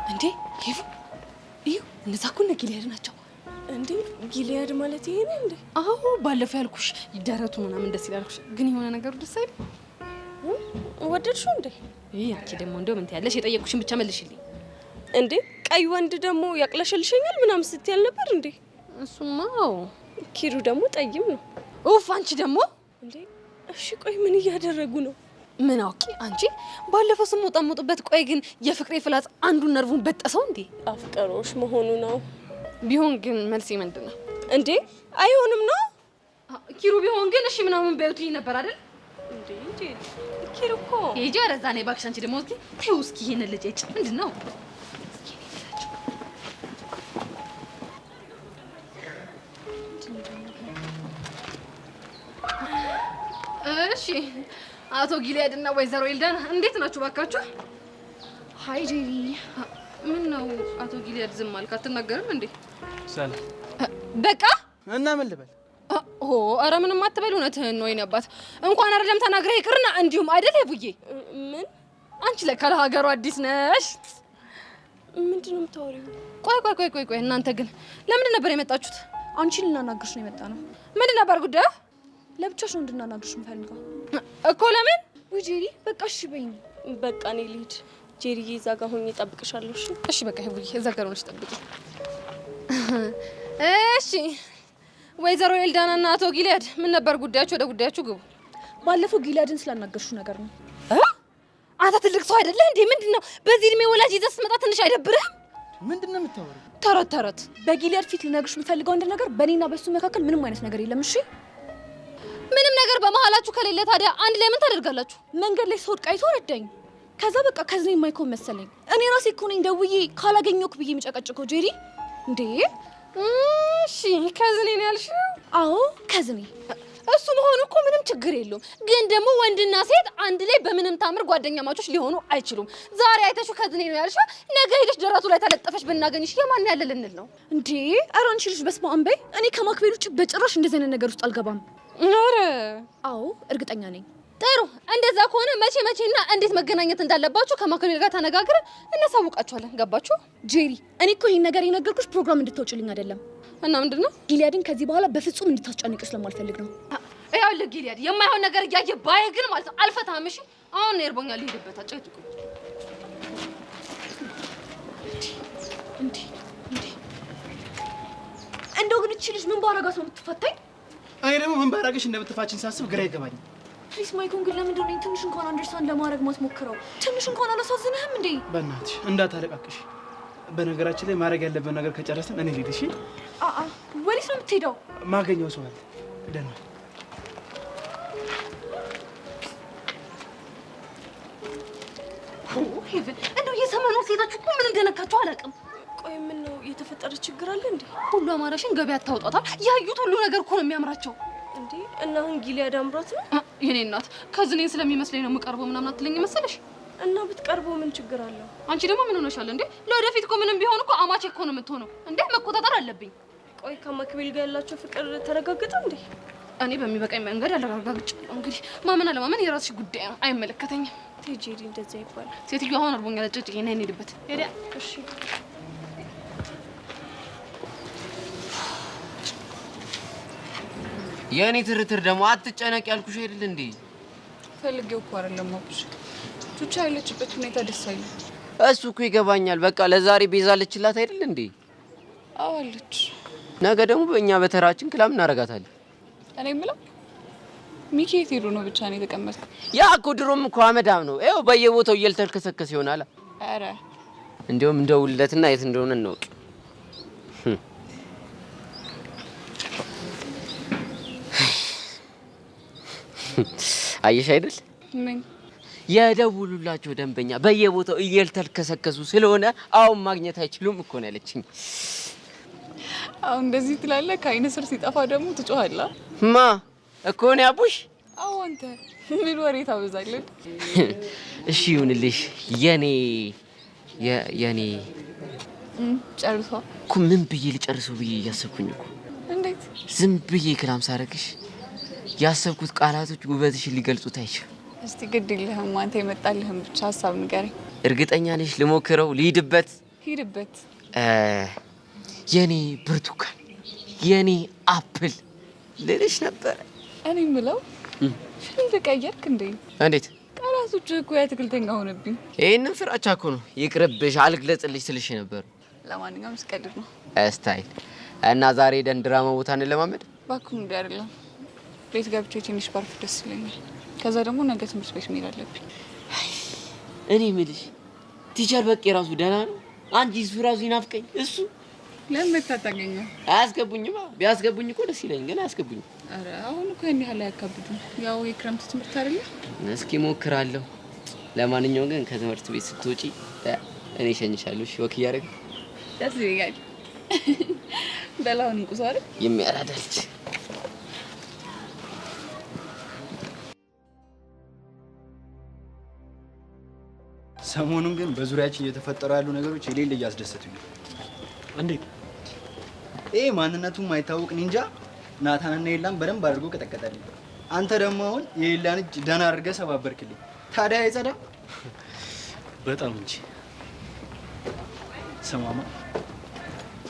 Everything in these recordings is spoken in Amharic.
እንዴ ይፉ እዩ እነዛ እኮ እነ ጊልያድ ናቸው። እንዴ ጊልያድ ማለት ይሄ ነው እንዴ? አዎ ባለፈው ያልኩሽ ደረቱ ምናምን ደስ ይላልኩሽ፣ ግን የሆነ ነገሩ ደስ አይል። ወደድሽው እንዴ? አንቺ ደግሞ እንደው ምን ትያለሽ? የጠየቁሽን ብቻ መልሽልኝ። እንዴ ቀይ ወንድ ደግሞ ያቅለሸልሸኛል ምናምን ስትያል ነበር እንዴ? እሱማ ኪሩ ደግሞ ጠይም ነው። ኡፍ አንቺ ደግሞ እንዴ እሺ ቆይ ምን እያደረጉ ነው? ምን አውቂ አንቺ ባለፈው ስሞጣሞጥበት። ቆይ ግን የፍቅሬ ፍላጽ አንዱን ነርቡን በጠሰው እንዴ? አፍቀሮሽ መሆኑ ነው። ቢሆን ግን መልሴ ምንድነው? እንዴ አይሆንም ነው። ኪሩ ቢሆን ግን እሺ ምናምን በዩትኝ ነበር አይደል? እንዴ ኪሩ እኮ ሄጂ አረዛ ነኝ ባክሽ። አንቺ ደግሞ እስኪ ተይው እስኪ ይሄን ልጅ እጭ ምንድነው? እሺ አቶ ጊልያድ እና ወይዘሮ ኤልዳና እንዴት ናችሁ ባካችሁ? ሃይ ጄሪ። ምን ነው አቶ ጊልያድ ዝም አልክ? አትናገርም እንዴ? ሰላም በቃ እና ምን ልበል? ኧረ ምንም አትበል። እውነትህን ነው የኔ አባት። እንኳን አይደለም ተናግረህ ይቅርና እንዲሁም አይደል ይቡዬ። ምን አንቺ ለካ ለሀገሩ አዲስ ነሽ። ምንድነው የምታወሪው? ቆይ እናንተ ግን ለምንድን ነበር የመጣችሁት? አንቺን ልናናግርሽ ነው የመጣነው። ምንድን ነበር ጉዳዩ? ለብቻሽ ነው እንድናናግርሽ የምፈልገው እኮ። ለምን? ወይ ጄሪ በቃ እሺ በይኝ። በቃ እኔ ልሂድ። ጄሪዬ እዛ ጋር ሆኜ እጠብቅሻለሁ። እሺ በቃ ይቡዬ እዛ ጋር ሆነሽ ጠብቂ። እሺ ወይዘሮ ኤልዳና እና አቶ ጊልያድ ምን ነበር ጉዳያችሁ? ወደ ጉዳያችሁ ግቡ። ባለፈው ጊልያድን ስላናገርሽው ነገር ነው። አንተ ትልቅ ሰው አይደለ እንዴ? ምንድነው በዚህ እድሜ ወላጅ ይዘህ ስትመጣ ትንሽ አይደብርህም? ምንድነው የምታወሪው? ተረት በጊልያድ ፊት ልነግርሽ የምፈልገው አንድ ነገር፣ በእኔና በሱ መካከል ምንም አይነት ነገር የለም። እሺ ምንም ነገር በመሀላችሁ ከሌለ ታዲያ አንድ ላይ ምን ታደርጋላችሁ? መንገድ ላይ ስወድቅ አይቶ ረዳኝ። ከዛ በቃ ከዝኔ የማይኮን መሰለኝ። እኔ ራሴ እኮ ነኝ ደውዬ ካላገኘሁክ ብዬ የምጨቀጭቀው። ጄሪ እንዴ እሺ ከዝኔ ነው ያልሽው? አዎ ከዝኔ። እሱ መሆኑ እኮ ምንም ችግር የለውም። ግን ደግሞ ወንድና ሴት አንድ ላይ በምንም ታምር ጓደኛ ማቾች ሊሆኑ አይችሉም። ዛሬ አይተሽው ከዝኔ ነው ያልሽው፣ ነገ ሄደሽ ደረቱ ላይ ተለጠፈሽ ብናገኝሽ የማን ያለ ልንል ነው እንዴ? ኧረ አንቺ ልጅ በስመ አብ በይ። እኔ ከማክቤል ውጭ በጭራሽ እንደዚህ አይነት ነገር ውስጥ አልገባም። ኧረ አዎ እርግጠኛ ነኝ። ጥሩ፣ እንደዛ ከሆነ መቼና እንዴት መገናኘት እንዳለባችሁ ከማክቤል ጋር ተነጋግረን እናሳውቃችኋለን። ገባችሁ? ጄሪ እኔ እኮ ይሄን ነገር የነገርኩሽ ፕሮግራም እንድትወጪልኝ አይደለም። እና ምንድነው? ጊልያድን ከዚህ በኋላ በፍጹም እንድታስጨንቅ ስለማልፈልግ ነው። ይኸውልህ ጊልያድ የማይሆን ነገር እያየ ባየ ግን ማለት ነው አልፈታህም። እሺ አሁን እርቦኛል፣ ልሄድበት። አጨቅጭቁ እንዴ እንደው ግን እቺ ልጅ ምን ባረጋት ነው የምትፈታኝ? እኔ ደግሞ ምን ባረጋሽ እንደምትፋችን ሳስብ ግራ ይገባኛል። ፕሊስ ማይኮን ግን ለምንድን ነው ትንሽ እንኳን አንደርስታንድ ለማድረግ ማትሞክረው? ትንሽ እንኳን አላሳዝንህም እንዴ? በእናትሽ እንዳታለቃቅሽ። በነገራችን ላይ ማድረግ ያለብን ነገር ከጨረስን እኔ ልሂድ። እሺ ወዴት ነው የምትሄደው? ማገኘው ሰው አለ። ደህና ሄቨን። እንደው የሰመኑ ሴቶች እኮ ምን እንደነካቸው አላውቅም። ቆይ ምን ነው የተፈጠረ ችግር አለ እንዴ? ሁሉ አማራሽን ገበያ ታውጣታል። ያዩት ሁሉ ነገር እኮ ነው የሚያምራቸው እንዴ። እና አሁን ጊልያድ አምሯት ነው? የኔ እናት ከዝኔን ስለሚመስለኝ ነው የምቀርበው ምናምን አትለኝ መሰለሽ? እና ብትቀርበው ምን ችግር አለው? አንቺ ደግሞ ምን ሆነሻል እንዴ? ለወደፊት እኮ ምንም ቢሆን እኮ አማቼ እኮ ነው የምትሆነው እንዴ። መቆጣጠር አለብኝ። ቆይ ከማክቤል ጋር ያላቸው ፍቅር ተረጋገጠ እንዴ? እኔ በሚበቃኝ መንገድ አረጋግጫለሁ። እንግዲህ ማመን አለማመን የራስሽ ጉዳይ ነው፣ አይመለከተኝም። ቴጄሪ እንደዛ ይባላል። ሴትዮ አሁን አርቦኛል፣ አጨጭኝ እና እንሂድበት። ሄዳ እሺ የኔ ትርትር ደግሞ አትጨነቅ ያልኩሽ አይደል እንዴ? ፈልጌው እኮ አይደለም አብሽ። ቹቻ ያለችበት ሁኔታ ደስ አይልም። እሱ እኮ ይገባኛል። በቃ ለዛሬ ቤዛ ልችላት አይደል እንዴ? አዎ አለች። ነገ ደግሞ በእኛ በተራችን ክላም እናረጋታለን። እኔ የምለው ሚኪ የት ሄዶ ነው ብቻ ነው የተቀመጥከው? ያ እኮ ድሮም እኮ አመዳም ነው። ይኸው በየቦታው እየተልከሰከሰ ይሆናል። ኧረ እንደውም እንደውልለትና የት እንደሆነ እንወቅ። አየሽ አይደል? ምን የደውሉላቸው ደንበኛ በየቦታው እየተልከሰከሱ ስለሆነ አሁን ማግኘት አይችሉም እኮ ነው ያለችኝ። አሁን እንደዚህ ትላለህ፣ ከአይነ ስር ሲጠፋ ደግሞ ትጮሃለህ። ማ እኮ ነው ያቡሽ? አዎ አንተ ምን ወሬ ታበዛለህ? እሺ ይሁንልሽ። የኔ ጨርሷ እኮ ምን ብዬ ልጨርሰው ብዬ እያሰብኩኝ እኮ። እንዴት ዝም ብዬ ክላም ሳረግሽ ያሰብኩት ቃላቶች ውበትሽን ሊገልጹት አይችልም። እስቲ ግድ የለህም አንተ የመጣልህም ብቻ ሀሳብ ንገረኝ። እርግጠኛ ነሽ? ልሞክረው፣ ልሂድበት። ሄድበት። የኔ ብርቱካን የኔ አፕል ልልሽ ነበር። እኔ የምለው ፊልም ተቀየርክ እንዴ? እንዴት? ቃላቶች እኮ የአትክልተኛ ሆነብኝ። ይሄንን ፍራቻ እኮ ነው ይቅርብሽ አልግለጽልሽ ስልሽ ነበር። ለማንኛውም ስቀድር ነው ስታይል እና ዛሬ ደን ድራማ ቦታ እንለማመድ። ባኩም እንዲ አይደለም ቤት ገብቼ ትንሽ ባርፍ ደስ ይለኛል። ከዛ ደግሞ ነገ ትምህርት ቤት መሄድ አለብኝ። እኔ የምልሽ ቲቸር በቃ የራሱ ደህና ነው። አንቺ እሱ ራሱ ይናፍቀኝ። እሱ ለምን ታታገኘው? አያስገቡኝማ። ቢያስገቡኝ እኮ ደስ ይለኝ፣ ግን አያስገቡኝ። አረ አሁን እኮ ያን ያህል አያካብዱም። ያው የክረምት ትምህርት አይደለ? እስኪ ሞክራለሁ። ለማንኛውም ግን ከትምህርት ቤት ስትወጪ እኔ እሸኝሻለሁ። እሺ ወክ እያደረግን ደስ ይለኛል። በላውን እንቁስ አይደል? የሚያራዳልች ሰሞኑን ግን በዙሪያችን እየተፈጠሩ ያሉ ነገሮች የሌለ እያስደሰቱኝ ነው። እንዴት? ይሄ ማንነቱ የማይታወቅ ኒንጃ ናታንና የላን በደንብ አድርጎ ቀጠቀጠልኝ። አንተ ደግሞ አሁን የሌላን እጅ ደህና አድርገህ ሰባበርክልኝ። ታዲያ አይጸዳም? በጣም እንጂ። ሰማማ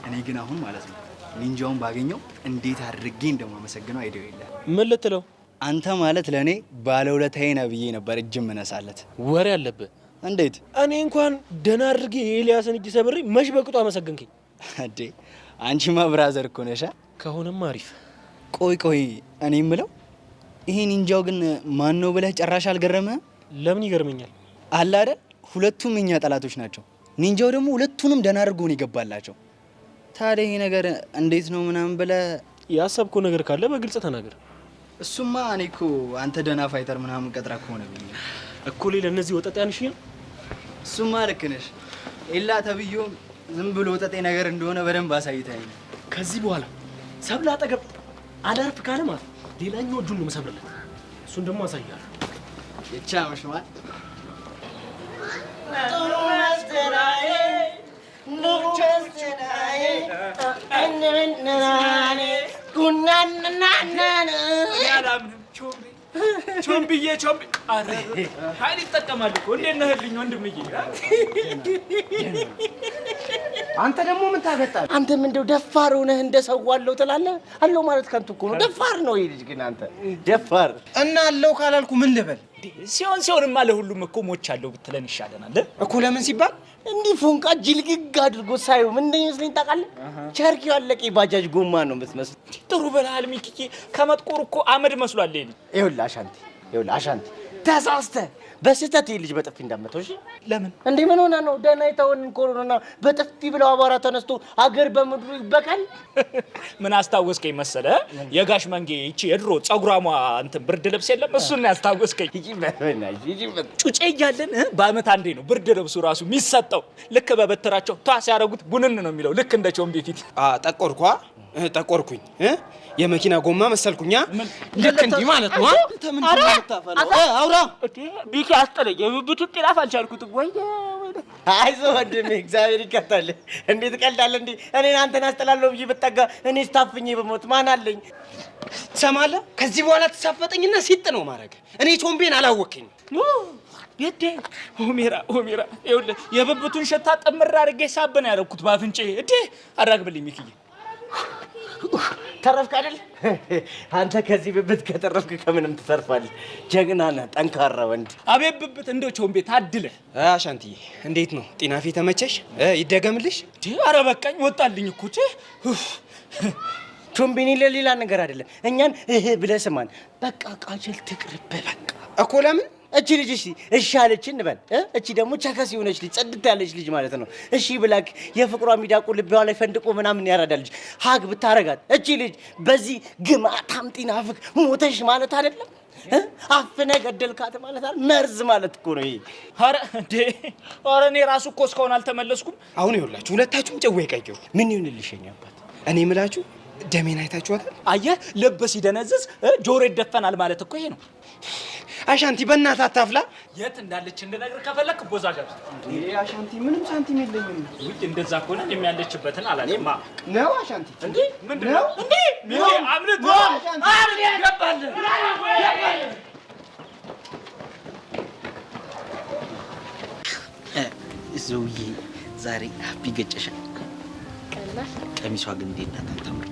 እኔ ግን አሁን ማለት ነው ኒንጃውን ባገኘው እንዴት አድርጌ እንደማመሰግነው አይደው የለ። ምን ልትለው? አንተ ማለት ለእኔ ባለውለታዬ ነህ ብዬ ነበር እጅ መነሳለት። ወሬ አለብህ። እንዴት? እኔ እንኳን ደህና አድርጌ የኤልያስን እጅ ሰብሬ መች በቅጡ አመሰገንከኝ እንዴ? አንቺማ ብራዘር እኮ ነሽ። ከሆነም አሪፍ። ቆይ እኔ የምለው ይሄ ኒንጃው ግን ማን ነው ብለህ ጨራሽ አልገረመህም? ለምን ይገርመኛል? አለ አይደል ሁለቱም የኛ ጠላቶች ናቸው። ኒንጃው ደግሞ ሁለቱንም ደህና አድርጎ ነው የገባላቸው። ታዲያ ይሄ ነገር እንዴት ነው ምናምን ብለህ ያሰብከው ነገር ካለ በግልጽ ተናገር። እሱማ እኔ እኮ አንተ ደህና ፋይተር ምናምን ቀጥራ ከሆነ ብዬ እኮ ለእነዚህ ወጠጤ አንሽ ነው። እሱማ ልክ ነሽ። ኤላ ተብዮ ዝም ብሎ ወጠጤ ነገር እንደሆነ በደንብ አሳይታኝ። ከዚህ በኋላ ሰብለ አጠገብ አላርፍ ካለ ማለት ሌላኛው እጁን ነው መሰብረለት። እሱን ደግሞ አሳያለሁ። ብቻ መሽማል ቾምብዬ አረ ኃይል ይጠቀማል እኮ። እንዴት ነህ ልኝ ወንድምዬ? አንተ ደግሞ ምን ታገጣለህ? አንተም እንደው ደፋር ሆነህ እንደሰዋለው ትላለህ። አለው ማለት ከንቱ እኮ ነው። ደፋር ነው ይሄ ልጅ ግን አንተ ደፋር እና አለው ካላልኩ ምን ልበል? ሲሆንማ ለሁሉም እኮ ሞቻለሁ ብትለን ይሻለናል እኮ። ለምን ሲባል እንዲህ ፎንቃ ጅልግግ አድርጎ ሳይው ምን እንደሚመስለኝ ታውቃለህ? ቸርኪው አለቀ ባጃጅ ጎማ ነው የምትመስል። ጥሩ በላል ሚኪኪ። ከመጥቆር እኮ አመድ መስሏል ይሄ። ይኸውልህ አሻንቲ ተሳስተህ በስህተት ይሄ ልጅ በጥፊ እንዳመተው። እሺ ለምን እንዴ? ምን ሆነ ነው? ደህና ይተውን ኮሮና በጥፊ ብለው አቧራ ተነስቶ አገር በምድሩ ይበቃል። ምን አስታወስከኝ መሰለ? የጋሽ መንጌ እቺ የድሮ ጸጉራሟ እንትን ብርድ ልብስ የለም እሱን ያስታወስከኝ። ጩጬ እያለን በአመት አንዴ ነው ብርድ ልብሱ ራሱ የሚሰጠው። ልክ በበትራቸው ቷ ሲያደርጉት ቡንን ነው የሚለው። ልክ እንደ ቾምቤ ፊት ጠቆርኩኝ። የመኪና ጎማ መሰልኩኛ። ልክ እንዲህ ማለት ነው። አውራ ቢኪ አስጠለኝ። የብብቱን ጤናፍ አልቻልኩትም። ወይ አይዞህ ወንድሜ እግዚአብሔር ይከታል። እንዴት ቀልዳለህ እንዴ? እኔን አንተን አስጠላለሁ ብዬ ብጠጋ እኔ ስታፍኜ በሞት ማን አለኝ? ትሰማለህ? ከዚህ በኋላ ተሳፈጠኝና ሲጥ ነው ማድረግ። እኔ ቾምቤን አላወቅኝ። የዴ ሆሜራ ይኸውልህ የብብቱን ሸታ ጥምር አድርጌ ሳብ ነው ያደረኩት ባፍንጬ። እዴ አራግብልኝ ሚኪዬ። ተረፍክ አይደል? አንተ ከዚህ ብብት ከተረፍክ ከምንም ትተርፋለህ። ጀግና ነህ፣ ጠንካራ ወንድ። አቤት ብብት እንደው ቾምቤ ታድለህ። አሻንቲዬ እንዴት ነው ጤናፊ ተመቸሽ? ይደገምልሽ? ኧረ በቃኝ ወጣልኝ እኮ። ቾምቤ ለሌላ ነገር አይደለም። እኛን ብለህ ስማን። በቃ ቃጀል ትቅርብህ በቃ እኮ። ለምን እቺ ልጅ እሺ አለች እንበል። እቺ ደግሞ ቸከስ የሆነች ልጅ ጽድት ያለች ልጅ ማለት ነው። እሺ ብላክ የፍቅሯ ሚዳቁ ልቧ ላይ ፈንድቆ ምናምን ያራዳልጅ ሀግ ብታረጋት እቺ ልጅ በዚህ ግማታም ጤናፍክ ሞተሽ ማለት አይደለም። አፍነ ገደልካት ማለት አይደል? መርዝ ማለት እኮ ነው ይሄ። ኧረ እኔ ራሱ እኮ እስካሁን አልተመለስኩም። አሁን ይኸውላችሁ ሁለታችሁም ጨው ይቀየሩ። ምን ይሁንልሽ የኔ አባት? እኔ የምላችሁ ደሜን አይታችኋታል? አየህ ልብ ሲደነዝዝ ጆሮ ይደፈናል ማለት እኮ ይሄ ነው። አሻንቲ በእናትህ አታፍላ። የት እንዳለች እንድነግርህ ከፈለክ ቦዛ ጋር እንዴ? አሻንቲ ምንም ሳንቲም የለኝም። ውይ እንደዛ ከሆነ የሚያለችበትን አላውቅም ነው። አሻንቲ እንዴ ምንድን ነው እንዴ? ሚኪ አምልጥ ነው አብሬ ገባለ ዘውዬ ዛሬ ሀፒ ገጨሻ። ቀሚሷ ግን እንዴት ናት? አታምር?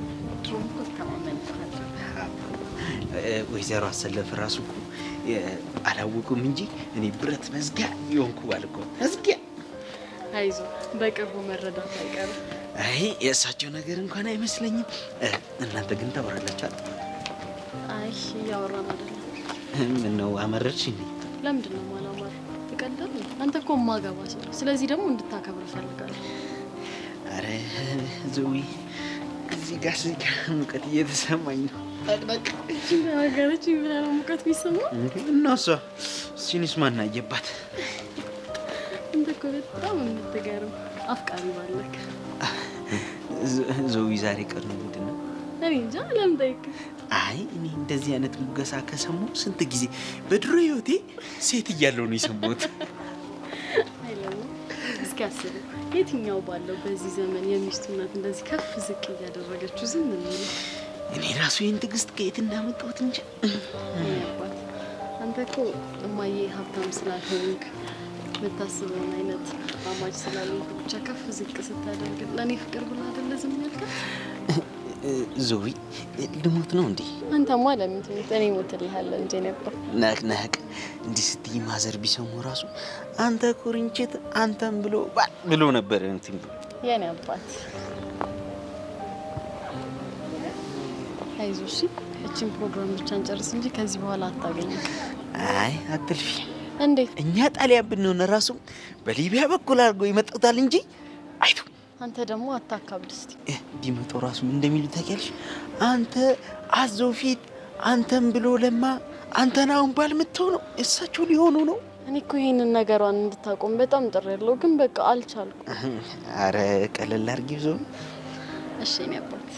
ወይዘሮ አሰለፍ ራሱ እኮ አላወቁም እንጂ እኔ ብረት መዝጊያ የሆንኩ ባልኮ መዝጊያ። አይዞ በቅርቡ መረዳት አይቀርም። አይ የእሳቸው ነገር እንኳን አይመስለኝም። እናንተ ግን ታወራላችሁ? አይ ያወራን አይደለም። ምን ነው አመረርሽ እንዴ? ለምንድን ነው ማላማር? ትቀልዳለህ? አንተ እኮ ማጋባሽ ነው። ስለዚህ ደግሞ እንድታከብር እፈልጋለሁ። አረ ዞዊ እዚህ ጋር ሙቀት እየተሰማኝ ነው። ጠቅጠቅ ሀገሮች ይብላል ሙቀት ቢሰማ እናሷ ሲኒስ ማናየባት። እንደ እኮ በጣም የምትገርም አፍቃሪ ባለክ። ዞዊ ዛሬ ቀኑ ምንድን ነው? እኔ እንጃ። ለምን ጠይቅ? አይ እኔ እንደዚህ አይነት ሙገሳ ከሰማሁ ስንት ጊዜ በድሮ ህይወቴ ሴት እያለሁ ነው የሰማሁት። አይለም እስኪ አስብ፣ የትኛው ባለው በዚህ ዘመን የሚስቱ እናት እንደዚህ ከፍ ዝቅ እያደረገችው ዝም ነው? እኔ ራሱ ይህን ትዕግስት ከየት እንዳመጣሁት እንጂ። አባት አንተ እኮ እማዬ ሀብታም ስላልሆንክ የምታስበውን አይነት አማች ስላልሆንክ ብቻ ከፍ ዝቅ ስታደርግ ለእኔ ፍቅር ብላ አይደለ ዝም ያልከው? ዞዊ ልሞት ነው እንዴ? አንተማ ለምን ትሞት? እኔ እሞትልሃለሁ እንጂ ነበር። ነቅ እንዲህ ስትይ ማዘር ቢሰሙ ራሱ አንተ ኩርንችት አንተም ብሎ ነበር እንትን የኔ አባት። አይዞሽ እቺን ፕሮግራም ብቻ እንጨርስ እንጂ ከዚህ በኋላ አታገኝም። አይ አትልፊ። እንዴት? እኛ ጣሊያን ብንሆን ራሱ በሊቢያ በኩል አድርገው ይመጡታል እንጂ አይቱ። አንተ ደግሞ አታካብድ እስቲ። ቢመጡ ራሱ ምን እንደሚሉ ታውቂያለሽ? አንተ አዞ ፊት አንተም ብሎ ለማ አንተን አሁን ባል የምትሆነው እሳቸው ሊሆኑ ነው። እኔ እኮ ይሄንን ነገሯን እንድታቆም በጣም ጥሬ ያለው ግን በቃ አልቻልኩም። አረ ቀለል አድርጊው ዞ። እሺ እኔ አባት።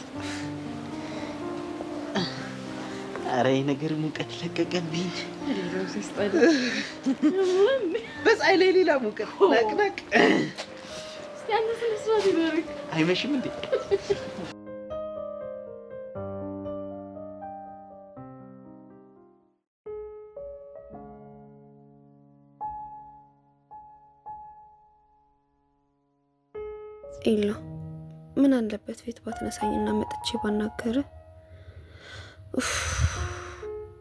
አረ ይሄ ነገር ሙቀት ለቀቀብኝ። ሌላው ሲስጠላ በፀሐይ ላይ ሌላ ሙቀት ነቅነቅ። እስቲ አንተ ስለስራት ይበርክ። አይመሽም እንዴ? ኤላ ምን አለበት ቤት ባትነሳኝና መጥቼ ባናገረ።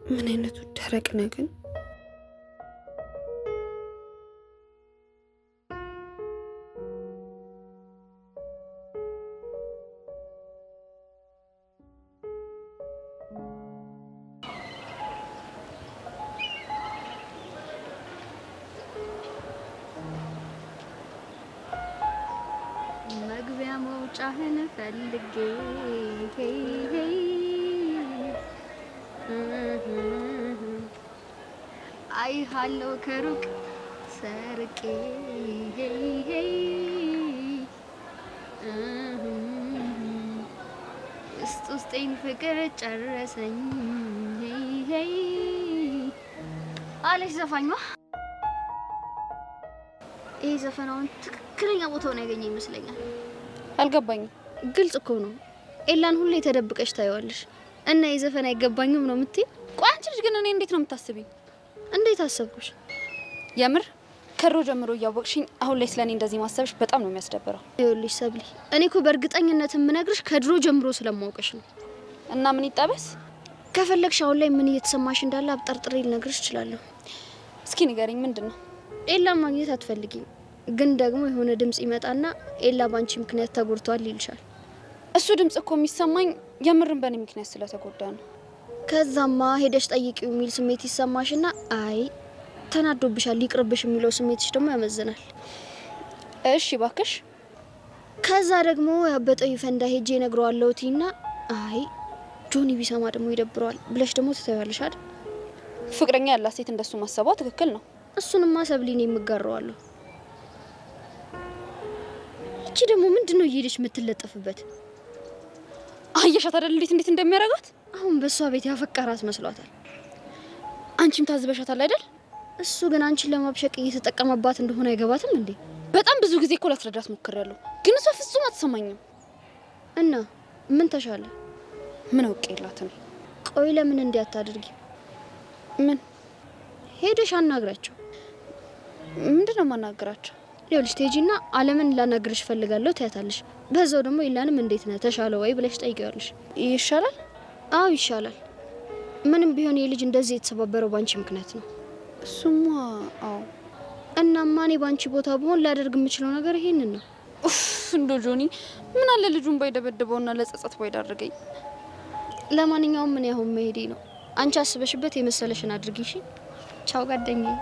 ምን አይነቱ ደረቅ ነህ ግን። መግቢያ መውጫህን ፈልጌ አይሃለው ከሩቅ ሰርቄ ውስጤን ፍቅር ጨረሰኝ አለች ዘፋኟ። ይሄ ዘፈናውን ትክክለኛ ቦታውን ያገኘ ይመስለኛል። አልገባኝም። ግልጽ እኮ ነው። ኤላን ሁሌ ተደብቀሽ ታይዋለሽ እና የዘፈን አይገባኝም ነው የምትይ? ቆይ አንቺ ልጅ ግን እኔ እንዴት ነው የምታስቢኝ? እንዴት አሰብኩሽ? የምር ከድሮ ጀምሮ እያወቅሽኝ አሁን ላይ ስለኔ እንደዚህ ማሰብሽ በጣም ነው የሚያስደብረው። ይኸውልሽ ሰብሊ፣ እኔ እኮ በእርግጠኝነት የምነግርሽ ከድሮ ጀምሮ ስለማውቅሽ ነው። እና ምን ይጠበስ? ከፈለግሽ አሁን ላይ ምን እየተሰማሽ እንዳለ አብጠርጥሬ ልነግርሽ እችላለሁ። እስኪ ንገሪኝ፣ ምንድን ነው? ኤላን ማግኘት አትፈልጊም፣ ግን ደግሞ የሆነ ድምጽ ይመጣና ኤላ ባንቺ ምክንያት ተጎድቷል ይልሻል። እሱ ድምጽ እኮ የሚሰማኝ የምርን በእኔ ምክንያት ስለተጎዳ ነው። ከዛማ ሄደሽ ጠይቂው የሚል ስሜት ይሰማሽና አይ ተናዶብሻል ይቅርብሽ የሚለው ስሜትሽ ደግሞ ያመዝናል። እሺ ባክሽ። ከዛ ደግሞ ያበጠው ይፈንዳ ሄጄ እነግረዋለሁ ቲና አይ ጆኒ ቢሰማ ደግሞ ይደብረዋል ብለሽ ደግሞ ትተያለሽ አይደል? ፍቅረኛ ያላት ሴት እንደሱ ማሰቧ ትክክል ነው። እሱንማ ሰብሊን የምጋራዋለሁ። እቺ ደግሞ ምንድነው እየሄደች የምትለጠፍበት? አየሻት አይደል እንዴት እንደሚያረጋት? አሁን በሷ ቤት ያፈቀራት መስሏታል። አንቺም ታዝበሻታል አይደል? እሱ ግን አንቺን ለማብሸቅ እየተጠቀመባት እንደሆነ አይገባትም እንዴ? በጣም ብዙ ጊዜ እኮ ላስረዳት ሞክሬያለሁ፣ ግን እሷ ፍጹም አትሰማኝም። እና ምን ተሻለ? ምን አውቄላት ነው? ቆይ ለምን እንዲህ አታድርጊ? ምን ሄደሽ አናግራቸው። ምንድነው ማናገራቸው? ይኸውልሽ ትሄጂና አለምን ላናግርሽ ፈልጋለሁ ትያታለሽ። በዛው ደግሞ ኢላንም እንዴት ነህ ተሻለው ወይ ብለሽ ጠይቂዋለሽ። ይሻላል? አዎ ይሻላል። ምንም ቢሆን የልጅ እንደዚህ የተሰባበረው ባንቺ ምክንያት ነው። እሱማ አዎ። እናማ እኔ ባንቺ ቦታ ብሆን ላደርግ የምችለው ነገር ይሄንን ነው። ኡፍ እንዶ ጆኒ ምን አለ ልጁን ባይደበደበውና ለጸጸት ባይዳርገኝ። ለማንኛውም ምን ያሁን መሄዴ ነው። አንቺ አስበሽበት የመሰለሽን አድርጊ እሺ። ቻው ጓደኛዬ።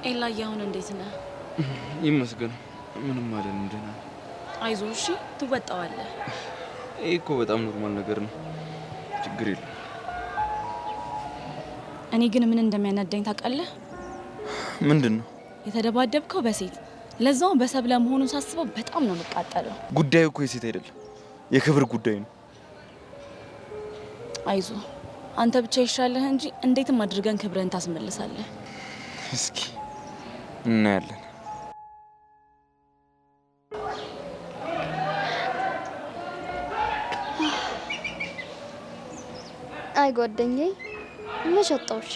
ኤላዬ አሁን እንዴት ነህ? ይመስገን ምንም ማለት እንደና። አይዞህ እሺ ትወጣዋለህ። ይሄ እኮ በጣም ኖርማል ነገር ነው። ችግር የለም። እኔ ግን ምን እንደሚያናደኝ ታውቃለህ? ምንድን ነው? የተደባደብከው በሴት ለዛው በሰብለ መሆኑን ሳስበው በጣም ነው የምቃጠለው። ጉዳዩ እኮ የሴት አይደለም፣ የክብር ጉዳይ ነው። አይዞህ አንተ ብቻ ይሻለህ እንጂ እንዴትም አድርገን ክብረን ታስመልሳለህ። እስኪ እናያለን። አይ ጓደኛዬ መች ወጣሁሽ?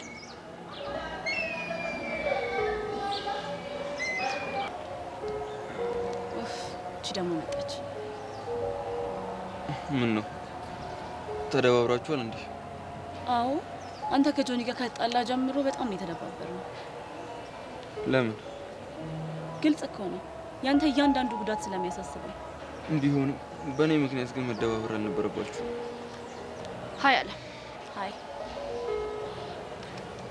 እቺ ደግሞ መጣች። ምን ነው ተደባብራችኋል እንዴ? አዎ አንተ ከጆኒ ጋር ከጣላ ጀምሮ በጣም ነው የተደባበርነው። ለምን? ግልጽ እኮ ነው ያንተ እያንዳንዱ ጉዳት ስለሚያሳስበኝ። ቢሆንም በእኔ ምክንያት ግን መደባበር አልነበረባችሁ። ሀይ አለ። ሀይ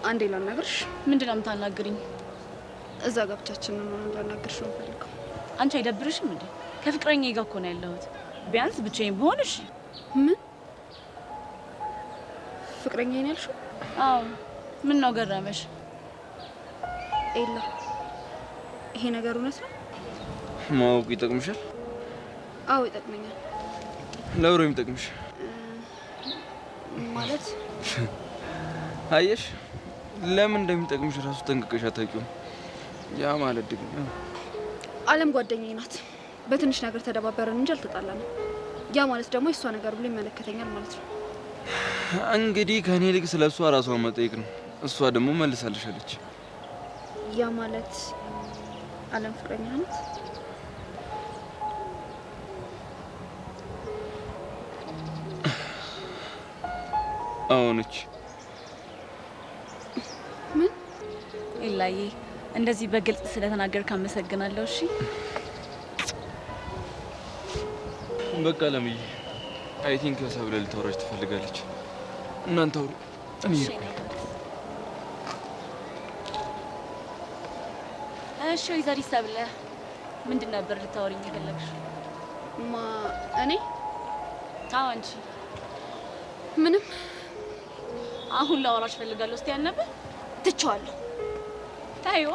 አንዴ ላናግርሽ። ምንድን ነው የምታናግሪኝ? እዛ ጋብቻችንን ነው ላናግርሽ ነው ፈልገው። አንቺ አይደብርሽም እንዴ? ከፍቅረኛዬ ጋር እኮ ነው ያለሁት። ቢያንስ ብቻዬን ብሆን እሺ። ምን ፍቅረኛዬ ነው ያልሽው? አዎ ምን ነው ገረመሽ? ኤላ ይሄ ነገር እውነት ነው? ማወቁ ይጠቅምሻል? አዎ ይጠቅመኛል። ለብሮ የሚጠቅምሽ ማለት አየሽ፣ ለምን እንደሚጠቅምሽ ራሱ ጠንቅቀሽ አታውቂውም። ያ ማለት ደግሞ አለም ጓደኛዬ ናት። በትንሽ ነገር ተደባበረን እንጂ አልተጣላንም። ያ ማለት ደግሞ የሷ ነገር ብሎ ይመለከተኛል ማለት ነው። እንግዲህ ከኔ ልክ ስለሷ ራሷን መጠየቅ ነው። እሷ ደግሞ መልሳልሻለች። ያ ማለት አለም ፍቅረኛ ናት? አዎነች። ምን? ኤላዬ እንደዚህ በግልጽ ስለተናገርክ አመሰግናለሁ። እሺ በቃ ለምዬ አይ ቲንክ ሰብለ ልታወራች ትፈልጋለች። እናንተ አውሩ። እኔ እሺ ወይዘሪት ሰብለ ምንድን ነበር ልታወሪኝ የፈለግሽ? እኔ? አዎ አንቺ። ምንም። አሁን ላወራሽ ፈልጋለሁ። እስቲ ያልነበር ትቼዋለሁ። ታይዋ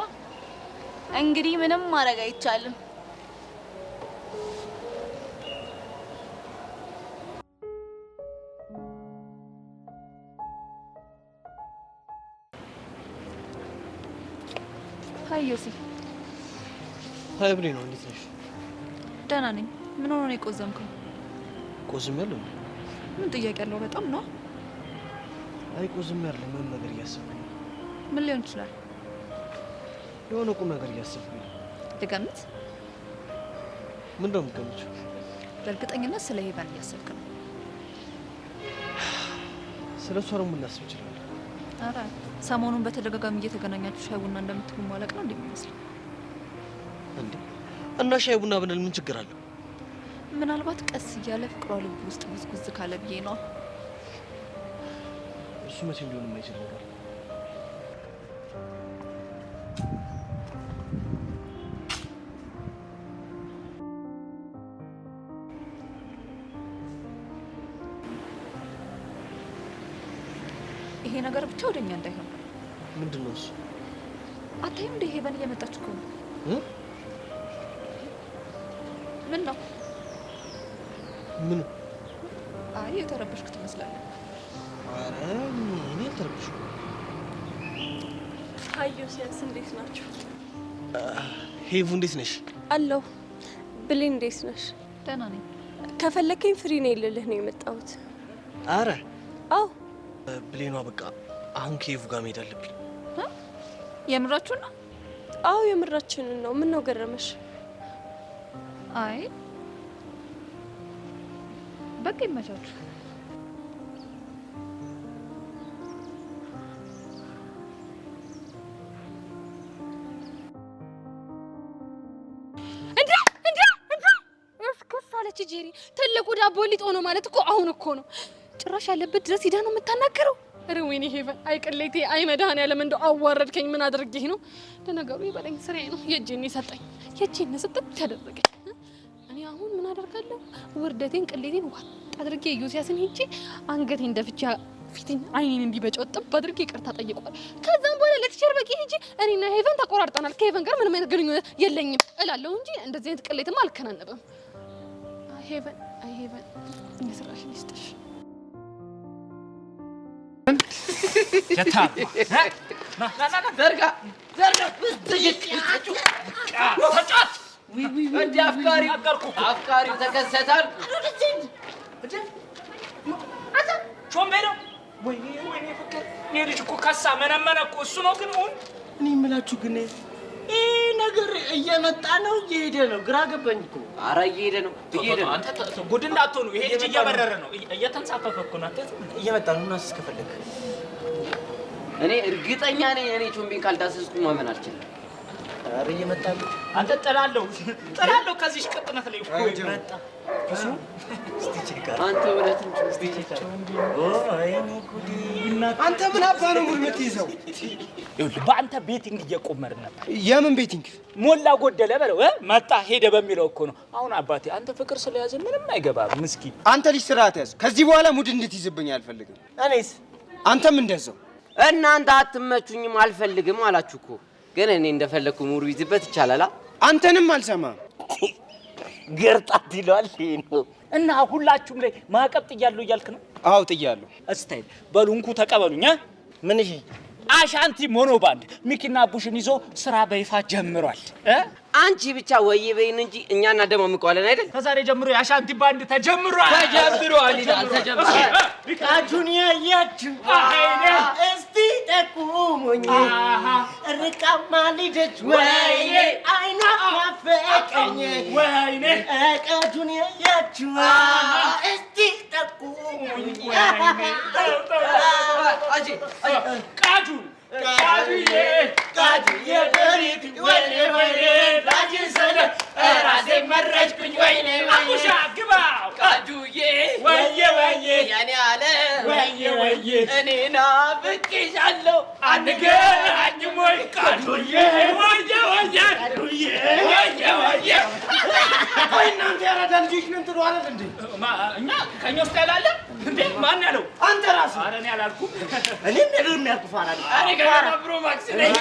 እንግዲህ ምንም ማድረግ አይቻልም። ሀይ ዮሲ። ሀይ ብሬ ነው። እንዴት ነሽ? ደህና ነኝ። ምን ሆኖ ነው የቆዘምከው? ቆዝም ያለው ምን ጥያቄ አለው? በጣም ነው። አይ ቆዝም ያለው ምንም ነገር እያሰብኩኝ። ምን ሊሆን ይችላል? የሆነ ቁም ነገር እያሰብኩኝ። ልገምት። ምን ነው የምትገምቺው? በእርግጠኝነት ስለ ሄቨን እያሰብክ ነው። ስለ እሷ ደግሞ እናስብ ይችላል። ኧረ ሰሞኑን በተደጋጋሚ እየተገናኛችሁ ሻይ ቡና እንደምትሉ ማለቅ ነው እንደሚመስለው። እንዴ እና ሻይ ቡና ብንል ምን ችግር አለው? ምናልባት ቀስ እያለ ፍቅሯ ልብ ውስጥ ጉዝጉዝ ካለ ብዬ ነው። እሱ መቼም ሊሆን የማይችል ነገር። ይሄ ነገር ብቻ ወደኛ እንዳይሆን። ምንድን ነው እሱ? አታይም እንደ ሄቨን እየመጣች እኮ ነው። ምን ነው? ምን? አይ የተረበሽክ ትመስላለህ። ኧረ እኔ አልተረበሽኩም። ሀይ ዮሲያስ፣ እንዴት ናችሁ? ሄቭ እንዴት ነሽ? አለሁ። ብሌን እንዴት ነሽ? ደህና ነኝ። ከፈለከኝ ፍሪ ነኝ ልልህ ነው የመጣሁት። አረ አዎ። ብሌኗ በቃ አሁን ከሄቭ ጋር መሄድ አለብኝ። የምራችሁን ነው? አዎ የምራችንን ነው። ምን ነው ገረመሽ? አይ በቃ ይመቻችሁ። ጄሪ ትልቁ ዳቦ ሊጥ ሆኖ ማለት እኮ አሁን እኮ ነው። ጭራሽ ያለበት ድረስ ሂዳ ነው የምታናገረው። ኧረ ወይኔ ሄቨን፣ አይ ቅሌቴ፣ አይ መድኃኒዓለም እንደው አዋረድከኝ። ምን አድርጌህ ነው? ለነገሩ ይበለኝ ስራዬ ነው። የእጄን ሰጠኝ፣ የእጄን ስጥት ያደረገኝ። እኔ አሁን ምን አደርጋለሁ? ውርደቴን ቅሌቴን ዋጥ አድርጌ ዩሲያስን ሄጄ አንገቴን ደፍቼ ፊቴን አይኔን እንዲበጨው ጥብ አድርጌ ይቅርታ ጠይቋል። ከዛም በኋላ ለቲቸር በቂ ሄጄ እኔና ሄቨን ተቆራርጠናል፣ ከሄቨን ጋር ምንም አይነት ግንኙነት የለኝም እላለሁ እንጂ እንደዚህ አይነት ቅሌትማ አልከናነበም። ሄቨን አይ ሄቨን እንስራሽን ይስጥሽ። ጀታ ዘርጋ ተጫት እንደ አፍቃሪው ተከሰታል። ቾምቤ ነው ወይኔ ፍቅር የልጅ እኮ ከሳ መነመነ እኮ እሱ ነው። ግን አሁን እኔ የምላችሁ ግን ይህ ነገር እየመጣ ነው እየሄደ ነው? ግራ ገባኝ እኮ። ኧረ እየሄደ ነው ነው። አንተ ጉድ እንዳትሆኑ። ይሄ ልጅ እየበረረ ነው፣ እየተንሳፈፈ እኮ ነው። እየመጣ ነው። እናስ እስከፈለግ እኔ እርግጠኛ ነኝ። እኔ ቾምቤን ካልዳሰስኩ ማመን አልችልም። ኧረ እየመጣ ነው። አንተ ጥላለሁ ከዚህ ቅጥነት ላይ እኮ ይመጣ እሱ አንተ ወለትን አንተ ምን አባ ነው ሙድ የምትይዘው? ይኸውልህ በአንተ ቤቲንግ እየቆመርን ነበር። የምን ቤቲንግ? ሞላ ጎደለ በለው መጣ ሄደ በሚለው እኮ ነው። አሁን አባቴ አንተ ፍቅር ስለያዘ ምንም አይገባም። ምስኪን አንተ ልጅ ስርዓት ያዝ። ከዚህ በኋላ ሙድ እንድትይዝብኝ አልፈልግም። እኔስ? አንተም እንደዛው። እናንተ አትመቹኝም አልፈልግም አላችሁ እኮ። ግን እኔ እንደፈለኩ ሙድ ይዝበት ይቻላል። አንተንም አልሰማም። ገርጣት ይሏል ነው። እና ሁላችሁም ላይ ማዕቀብ ጥያለሁ እያልክ ነው? አዎ ጥያለሁ። እስታይል በሉ እንኩ ተቀበሉኝ። ምን እሺ? አሻንቲ ሞኖ ባንድ ሚኪና ቡሽን ይዞ ስራ በይፋ ጀምሯል። አንቺ ብቻ ወይ በይን እንጂ እኛና ደሞ ምቀዋለን አይደል? ከዛሬ ጀምሮ የአሻንቲ ባንድ ተጀምሯል። ቃጁን ያያችሁ እስቲ ጠቁሙኝ። ርቃማ ልጆች ወይኔ አይኗ ማፈቀኝ ወይኔ ቃጁን ያያችሁ እስቲ ጠቁሙኝ። ቃጁዬ በሪት ወይኔ ላጅን ሰነ ራሴ መረጭኩኝ ወይኔ አቡሻ ግባ ቃጁዬ ወየ ያኔ አለ ወየ እኔና ብቄሻለሁ አንገናኝም ወይ ቃጁዬ ወየ ቃጁዬ ወየ ቆይ እናንተ ያራዳ ልጆች ነን ትሉ አይደል እንዴ? እኛ ከኛ ውስጥ ያላለ እንዴ? ማን ያለው? አንተ ራስህ። ኧረ እኔ አላልኩም። እኔ እንደምን ያልኩፋራል። እኔ ገና ብሮ ማክስ ነኝ።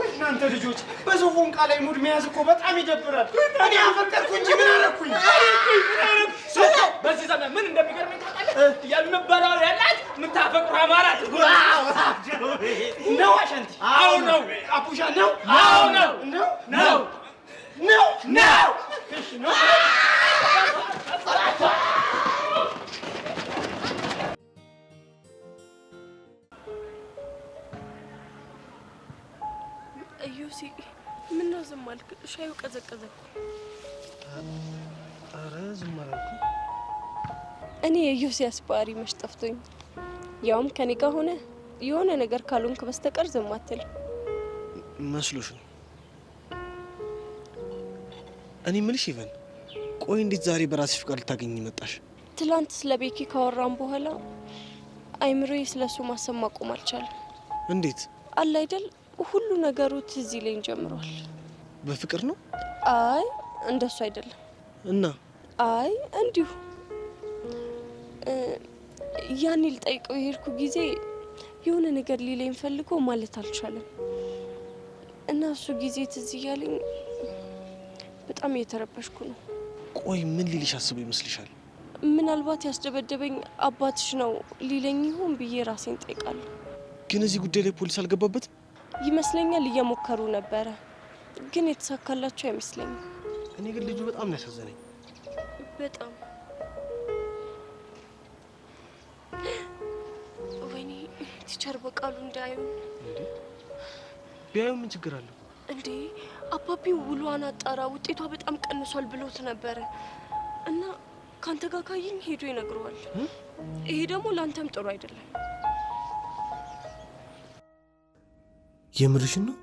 እናንተ ልጆች በሰው ፎንቃ ላይ ሙድ መያዝ እኮ በጣም ይደብራል። እኔ አፈቀርኩ እንጂ ምን አደረኩኝ? በዚህ ዘመን ምን እንደሚገርመኝ ታውቃለህ? የምበላው ያላት የምታፈቅሩ አማራት ነው። አሻንቲ አዎ ነው። አቡሻ ነው። አዎ ነው። ነው እሺ ነው። እዩሲ ምነው ዝም አልክ? ሻዩ ቀዘቀዘ እኮ። ኧረ ዝም አላልኩም። እኔ የዩሲያስ ባህሪ መች ጠፍቶኝ፣ ያውም ከኔ ጋር ሆነ የሆነ ነገር ካልሆንክ በስተቀር ዝም አትልም መስሎሽ ነው? እኔ የምልሽ ኢቨን፣ ቆይ እንዴት ዛሬ በራስሽ ፍቃድ ልታገኝ መጣሽ? ትላንት ስለ ቤኪ ካወራን በኋላ አይምሮዬ ስለሱ ማሰብ ማቆም አልቻለም። እንዴት? አለ አይደል ሁሉ ነገሩ ትዝ ይለኝ ጀምሯል። በፍቅር ነው? አይ እንደሱ አይደለም። እና? አይ እንዲሁ ያኔ ልጠይቀው የሄድኩ ጊዜ የሆነ ነገር ሊለኝ ፈልጎ ማለት አልቻለም እና እሱ ጊዜ ትዝ እያለኝ በጣም እየተረበሽኩ ነው። ቆይ ምን ሊልሽ አስቦ ይመስልሻል? ምናልባት ያስደበደበኝ አባትሽ ነው ሊለኝ ይሆን ብዬ ራሴን ጠይቃለሁ። ግን እዚህ ጉዳይ ላይ ፖሊስ አልገባበትም? ይመስለኛል እየሞከሩ ነበረ፣ ግን የተሳካላቸው አይመስለኝም። እኔ ግን ልጁ በጣም ነው ያሳዘነኝ። በጣም ወይኔ ቲቸር በቃሉ እንዳዩ። ቢያዩ ምን ችግር አለው እንዴ? አባቢ ውሏን አጣራ ውጤቷ በጣም ቀንሷል ብሎት ነበረ እና ካንተ ጋር ካየኝ ሄዶ ይነግረዋል። ይሄ ደግሞ ላንተም ጥሩ አይደለም። የምርሽን ነው?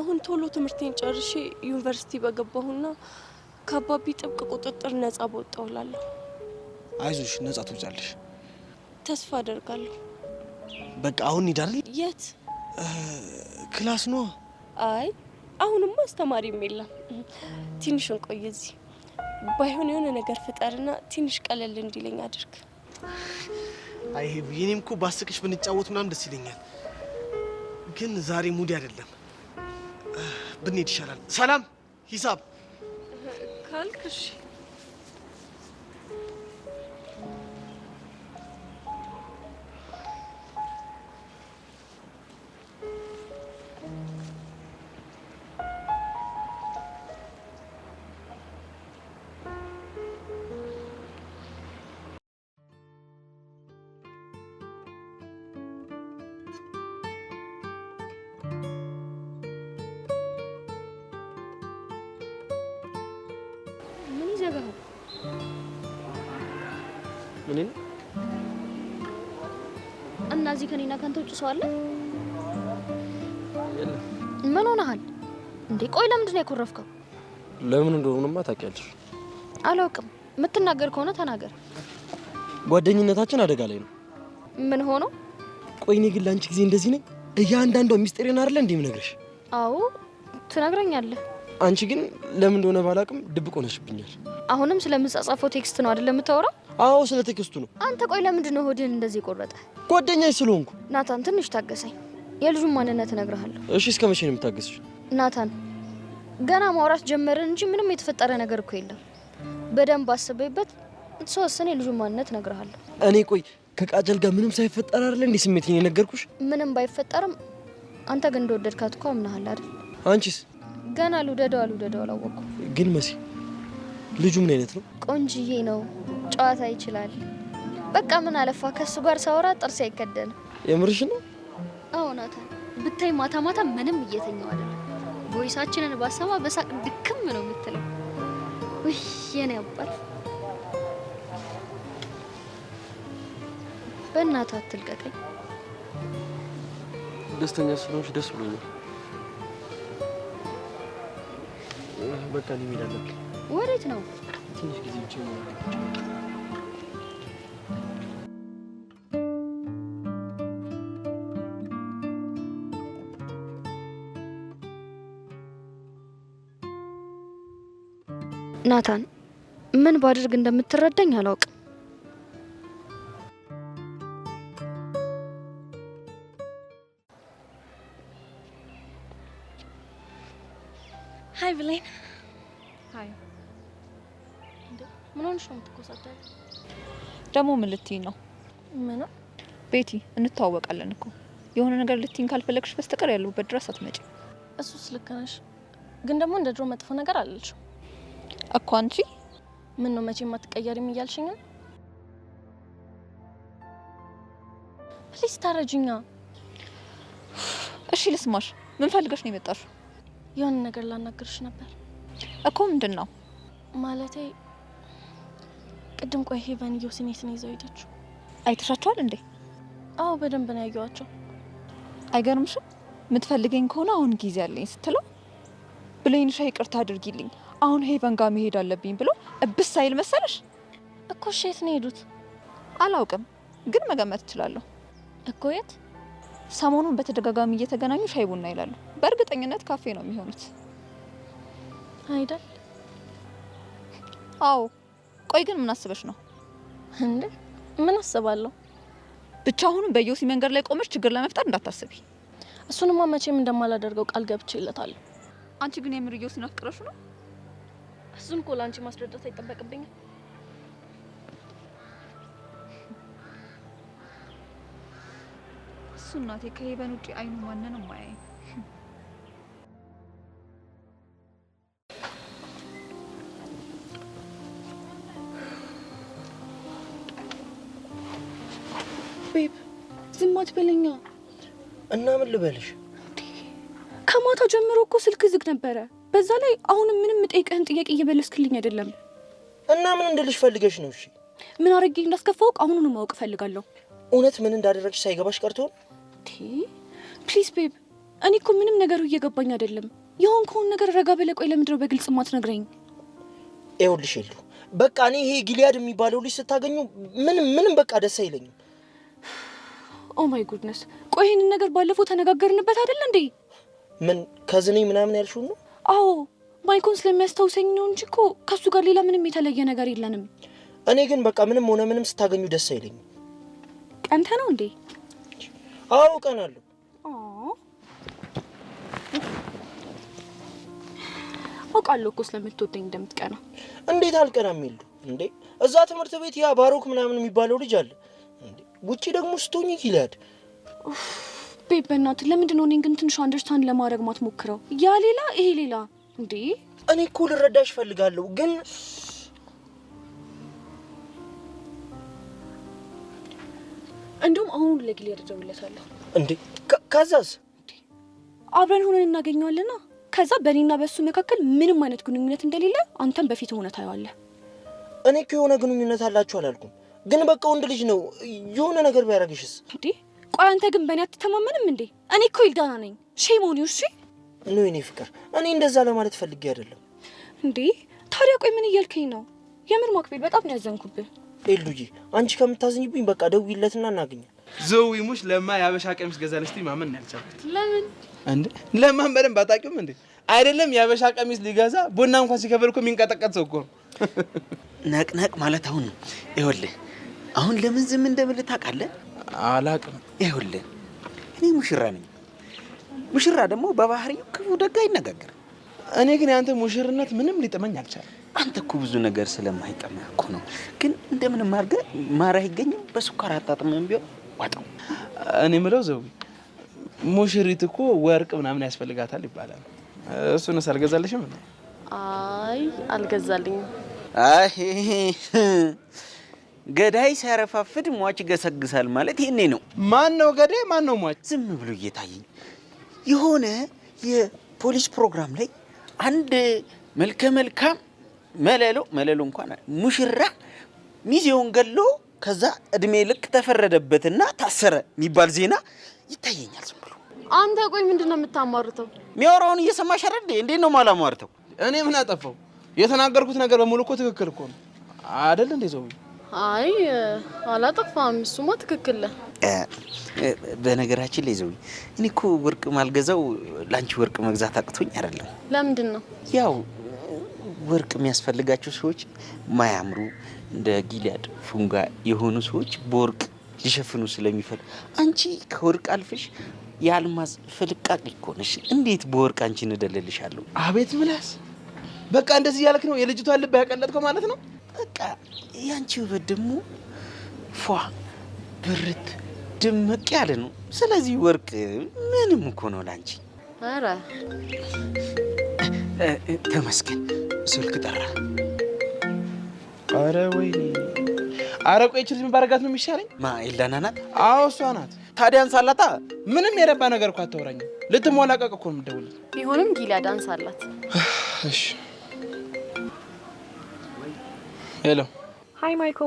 አሁን ቶሎ ትምህርቴን ጨርሼ ዩኒቨርሲቲ በገባሁና ከአባቢ ጥብቅ ቁጥጥር ነጻ በወጣሁ እላለሁ። አይዞሽ፣ ነጻ ትወጫለሽ። ተስፋ አደርጋለሁ። በቃ አሁን እንሂድ አይደል? የት? ክላስ ነው። አይ አሁንማ አስተማሪም የለም። ትንሽ እንቆይ እዚህ። ባይሆን የሆነ ነገር ፍጠርና ትንሽ ቀለል እንዲለኝ አድርግ። አይ የኔም እኮ ባስቅሽ ብንጫወት ምናምን ደስ ይለኛል፣ ግን ዛሬ ሙዲ አይደለም። ብንሄድ ይሻላል። ሰላም ሂሳብ ካልክሽ ምን እና እዚህ ከኔና ካንተ ውጭ ሰው አለ? የለም። ምን ሆነሃል እንዴ? ቆይ ለምንድን ነው ያኮረፍከው? ለምን እንደሆነማ ታውቂያለሽ። አላውቅም። የምትናገር ከሆነ ተናገር። ጓደኝነታችን አደጋ ላይ ነው። ምን ሆኖ? ቆይ እኔ ግን ለአንቺ ጊዜ እንደዚህ ነኝ? እያንዳንዷ ሚስጥሬን አይደለ እንዴ የምነግርሽ? አዎ ትነግረኛለህ። አንቺ ግን ለምን እንደሆነ ባላውቅም ድብቅ ሆነሽብኛል። አሁንም ስለምጻጻፈው ቴክስት ነው አይደል የምታወራው? አዎ ስለ ቴክስቱ ነው። አንተ ቆይ ለምንድን ነው ሆድህን እንደዚህ ቆረጠ? ጓደኛዬ ስለሆንኩ። ናታን ትንሽ ታገሰኝ። የልጁን ማንነት እነግርሃለሁ። እሺ እስከ መቼ ነው የምታገስሽ? ናታን ገና ማውራት ጀመርን እንጂ ምንም የተፈጠረ ነገር እኮ የለም። በደንብ አስበይበት ሶስኔ የልጁን ማንነት እነግርሃለሁ። እኔ ቆይ ከቃጀል ጋር ምንም ሳይፈጠር አይደል እንዴ ስሜቴን የነገርኩሽ? ምንም ባይፈጠርም አንተ ግን እንደወደድካት እኮ አምናሃል አይደል? አንቺስ? ገና ልውደደው አላወኩም። ግን መሲ ልጁ ምን አይነት ነው? ቆንጅዬ ነው፣ ጨዋታ ይችላል። በቃ ምን አለፋ ከሱ ጋር ሳወራ ጥርሴ አይከደንም። የምርሽ ነው? አዎ ናታን፣ ብታይ ማታ ማታ ምንም እየተኛው አይደለም። ቮይሳችንን ባሰማ በሳቅ ድክም ነው የምትለው። ውይ የኔ አባት፣ በእናትህ አትልቀቀኝ። ደስተኛ ስለሆንሽ ደስ ብሎኛል። በቃ እኔ መሄድ አለብኝ። ወዴት ነው? ትንሽ ጊዜ ብቻ ነው። ናታን ምን ባድርግ እንደምትረዳኝ አላውቅም። ሀይ ብሌን። ሀይ። ምን ሆነሽ ነው የምትኮሳተሪው? ደግሞ ምን ልትይ ነው? ምን? ቤቲ እንተዋወቃለን እኮ የሆነ ነገር ልትይኝ ካልፈለግሽ በስተቀር ያለሁበት ድረስ አትመጪ። እሱስ ልክ ነሽ፣ ግን ደግሞ እንደ ድሮ መጥፎ ነገር አለልሽም እኮ አንቺ። ምን ነው መቼም አትቀየሪም እያልሽኝ ነው? ፕሊስ ታረጅኛ። እሺ ልስማሽ። ምን ፈልገሽ ነው የመጣሽው? የሆነ ነገር ላናግርሽ ነበር እኮ። ምንድን ነው? ማለቴ ቅድም ቆይ ሄቨን ዮሲኔት ነው ይዘው ሄደችው። አይተሻቸዋል እንዴ? አዎ በደንብ ነው ያየኋቸው። አይገርምሽም? የምትፈልገኝ ከሆነ አሁን ጊዜ አለኝ ስትለው ብሌንሻ ይቅርታ አድርጊልኝ አሁን ሄቨን ጋር መሄድ አለብኝ ብሎ እብስ አይል መሰለሽ? እኮ የት ነው የሄዱት? አላውቅም፣ ግን መገመት እችላለሁ እኮ። የት? ሰሞኑን በተደጋጋሚ እየተገናኙ ሻይ ቡና ይላሉ። በእርግጠኝነት ካፌ ነው የሚሆኑት አይደል? አዎ። ቆይ ግን ምን አስበሽ ነው እንዴ? ምን አስባለሁ? ብቻ አሁንም በዮሲ መንገድ ላይ ቆመሽ ችግር ለመፍጠር እንዳታስቢ። እሱንማ መቼም እንደማላደርገው ቃል ገብቼለታለሁ። አንቺ ግን የምር ዮሲን አፍቅረሽ ነው? እሱን እኮ ለአንቺ ማስረዳት አይጠበቅብኝም። እሱ እሱ እናቴ ከሄቨን ውጪ አይኑ ማንንም አያይም። ቤብ ዝም አትበለኛ። እና ምን ልበልሽ? ከማታ ጀምሮ እኮ ስልክ ዝግ ነበረ። በዛ ላይ አሁንም ምንም የምጠይቅህን ጥያቄ እየመለስክልኝ አይደለም። እና ምን እንድልሽ ፈልገሽ ነው? እሺ ምን አድርጌ እንዳስከፋውቅ አሁኑኑ ማወቅ እፈልጋለሁ። እውነት ምን እንዳደረግሽ ሳይገባሽ ቀርቶ? ፕሊዝ ቤብ፣ እኔ እኮ ምንም ነገሩ እየገባኝ አይደለም። የሆንከውን ነገር ረጋ ብለህ ቆይ፣ ለምንድን ነው በግልጽ ማትነግረኝ? ይኸውልሽ ሄሉ፣ በቃ እኔ ይሄ ጊሊያድ የሚባለው ልጅ ስታገኙ ምንም በቃ ደስ አይለኝም። ኦ ማይ ጉድነስ! ቆይ ይሄንን ነገር ባለፈው ተነጋገርንበት አይደል እንዴ? ምን ከዝኔ ምናምን ያልሽው ነው? አዎ ማይኮን ስለሚያስታውሰኝ ነው እንጂ እኮ ከሱ ጋር ሌላ ምንም የተለየ ነገር የለንም። እኔ ግን በቃ ምንም ሆነ ምንም ስታገኙ ደስ አይለኝም። ቀንተ ነው እንዴ? አዎ ቀናለሁ። አውቃለሁ እኮ ስለምትወደኝ እንደምትቀና። እንዴት አልቀናም ይሉ እንዴ? እዛ ትምህርት ቤት ያ ባሮክ ምናምን የሚባለው ልጅ አለ እንዴ? ውጪ ደግሞ ስቶኝ ጊሊያድ። ቤብ በእናትህ ለምንድን ነው እኔን ግን ትንሽ አንደርስታንድ ለማድረግ ማትሞክረው? ያ ሌላ ይሄ ሌላ እንዴ? እኔ እኮ ልረዳሽ ፈልጋለሁ ግን እንደውም አሁን ለጊሊያድ እደውልለታለሁ። እንዴ ከዛስ? አብረን ሆነን እናገኘዋለና ከዛ በእኔና በሱ መካከል ምንም አይነት ግንኙነት እንደሌለ አንተም በፊት ሆነ ታየዋለህ። እኔ እኮ የሆነ ግንኙነት አላችሁ አላልኩም፣ ግን በቃ ወንድ ልጅ ነው የሆነ ነገር ቢያደርግሽስ? እንዴ ቆይ አንተ ግን በእኔ አትተማመንም እንዴ? እኔ እኮ ይልዳና ነኝ። ሼም ኦን ዩ። እሺ ነው የኔ ፍቅር፣ እኔ እንደዛ ለማለት ፈልጌ አይደለም። እንዴ ታዲያ ቆይ ምን እያልከኝ ነው? የምር ማክቤል በጣም ነው ያዘንኩብህ። ኤሉጂ አንቺ ከምታዝኝብኝ በቃ ደውይለትና እናገኛለን። ዘዊ ሙሽ ለማ ያበሻ ቀሚስ ገዛለስቲ ማመን ያልቻልኩት ለምን እንዴ? ለማን በደንብ አታውቂውም እንዴ? አይደለም ያበሻ ቀሚስ ሊገዛ ቡና እንኳን ሲከበር እኮ የሚንቀጠቀጥ ሰው እኮ ነው። ነቅነቅ ማለት አሁን ይኸውልህ፣ አሁን ለምን ዝም እንደምልህ ታውቃለህ? አላውቅም። ይኸውልህ እኔ ሙሽራ ነኝ። ሙሽራ ደግሞ በባህሪው ክፉ ደግ አይነጋገርም። እኔ ግን ያንተ ሙሽርነት ምንም ሊጥመኝ አልቻለም። አንተ እኮ ብዙ ነገር ስለማይጠማህ እኮ ነው። ግን እንደምንም አድርገህ ማር አይገኝም፣ በስኳር አጣጥመን ቢሆን ዋጣው። እኔ የምለው ዘዊ ሙሽሪት እኮ ወርቅ ምናምን ያስፈልጋታል ይባላል። እሱንስ አልገዛልሽም እንዴ? አይ አልገዛልኝም። አይ ገዳይ ሲያረፋፍድ ሟች ገሰግሳል ማለት ይሄኔ ነው። ማን ነው ገዳይ ማን ነው ሟች? ዝም ብሎ እየታየኝ የሆነ የፖሊስ ፕሮግራም ላይ አንድ መልከ መልካም መለሎ እንኳን ሙሽራ ሚዜውን ገሎ ከዛ እድሜ ልክ ተፈረደበትና ታሰረ የሚባል ዜና ይታየኛል። ዝም ብሎ አንተ ቆይ ምንድነው የምታማርተው? ሚያወራውን እየሰማሽ አይደል? እንዴት ነው ማላማርተው? እኔ ምን አጠፋው? የተናገርኩት ነገር በሙሉ እኮ ትክክል እኮ ነው አይደል እንዴ ዘው? አይ አላጠፋም፣ እሱማ ትክክል ነህ። በነገራችን ላይ ዘው እኔ እኮ ወርቅ ማልገዛው ላንቺ ወርቅ መግዛት አቅቶኝ አይደለም። ለምንድን ነው? ያው ወርቅ የሚያስፈልጋቸው ሰዎች ማያምሩ እንደ ጊሊያድ ፉንጋ የሆኑ ሰዎች በወርቅ ሊሸፍኑ ስለሚፈልግ፣ አንቺ ከወርቅ አልፈሽ የአልማዝ ፍልቃቂ እኮ ነሽ። እንዴት በወርቅ አንቺን እደልልሻለሁ? አቤት ምላስ! በቃ እንደዚህ ያልክ ነው የልጅቷን ልብ ያቀለጥከው ማለት ነው። በቃ ያንቺ ውበት ደግሞ ፏ ብርት ድምቅ ያለ ነው። ስለዚህ ወርቅ ምንም እኮ ነው ላንቺ። ኧረ ተመስገን ስልክ ጠራ። ኧረ ወይኔ! ኧረ ቆይ ችልሽ ምን ባረጋት ነው የሚሻለኝ? ማ ኤላና ናት? አዎ እሷ ናት። ታዲያ አንሳላታ። ምንም የረባ ነገር እኮ አታወራኝም። ልትሞላቀቅ እኮ ነው የምትደውልልኝ። ቢሆንም ጊሊያድ አንሳላት። እሺ ሄሎ። ሃይ ማይኮ፣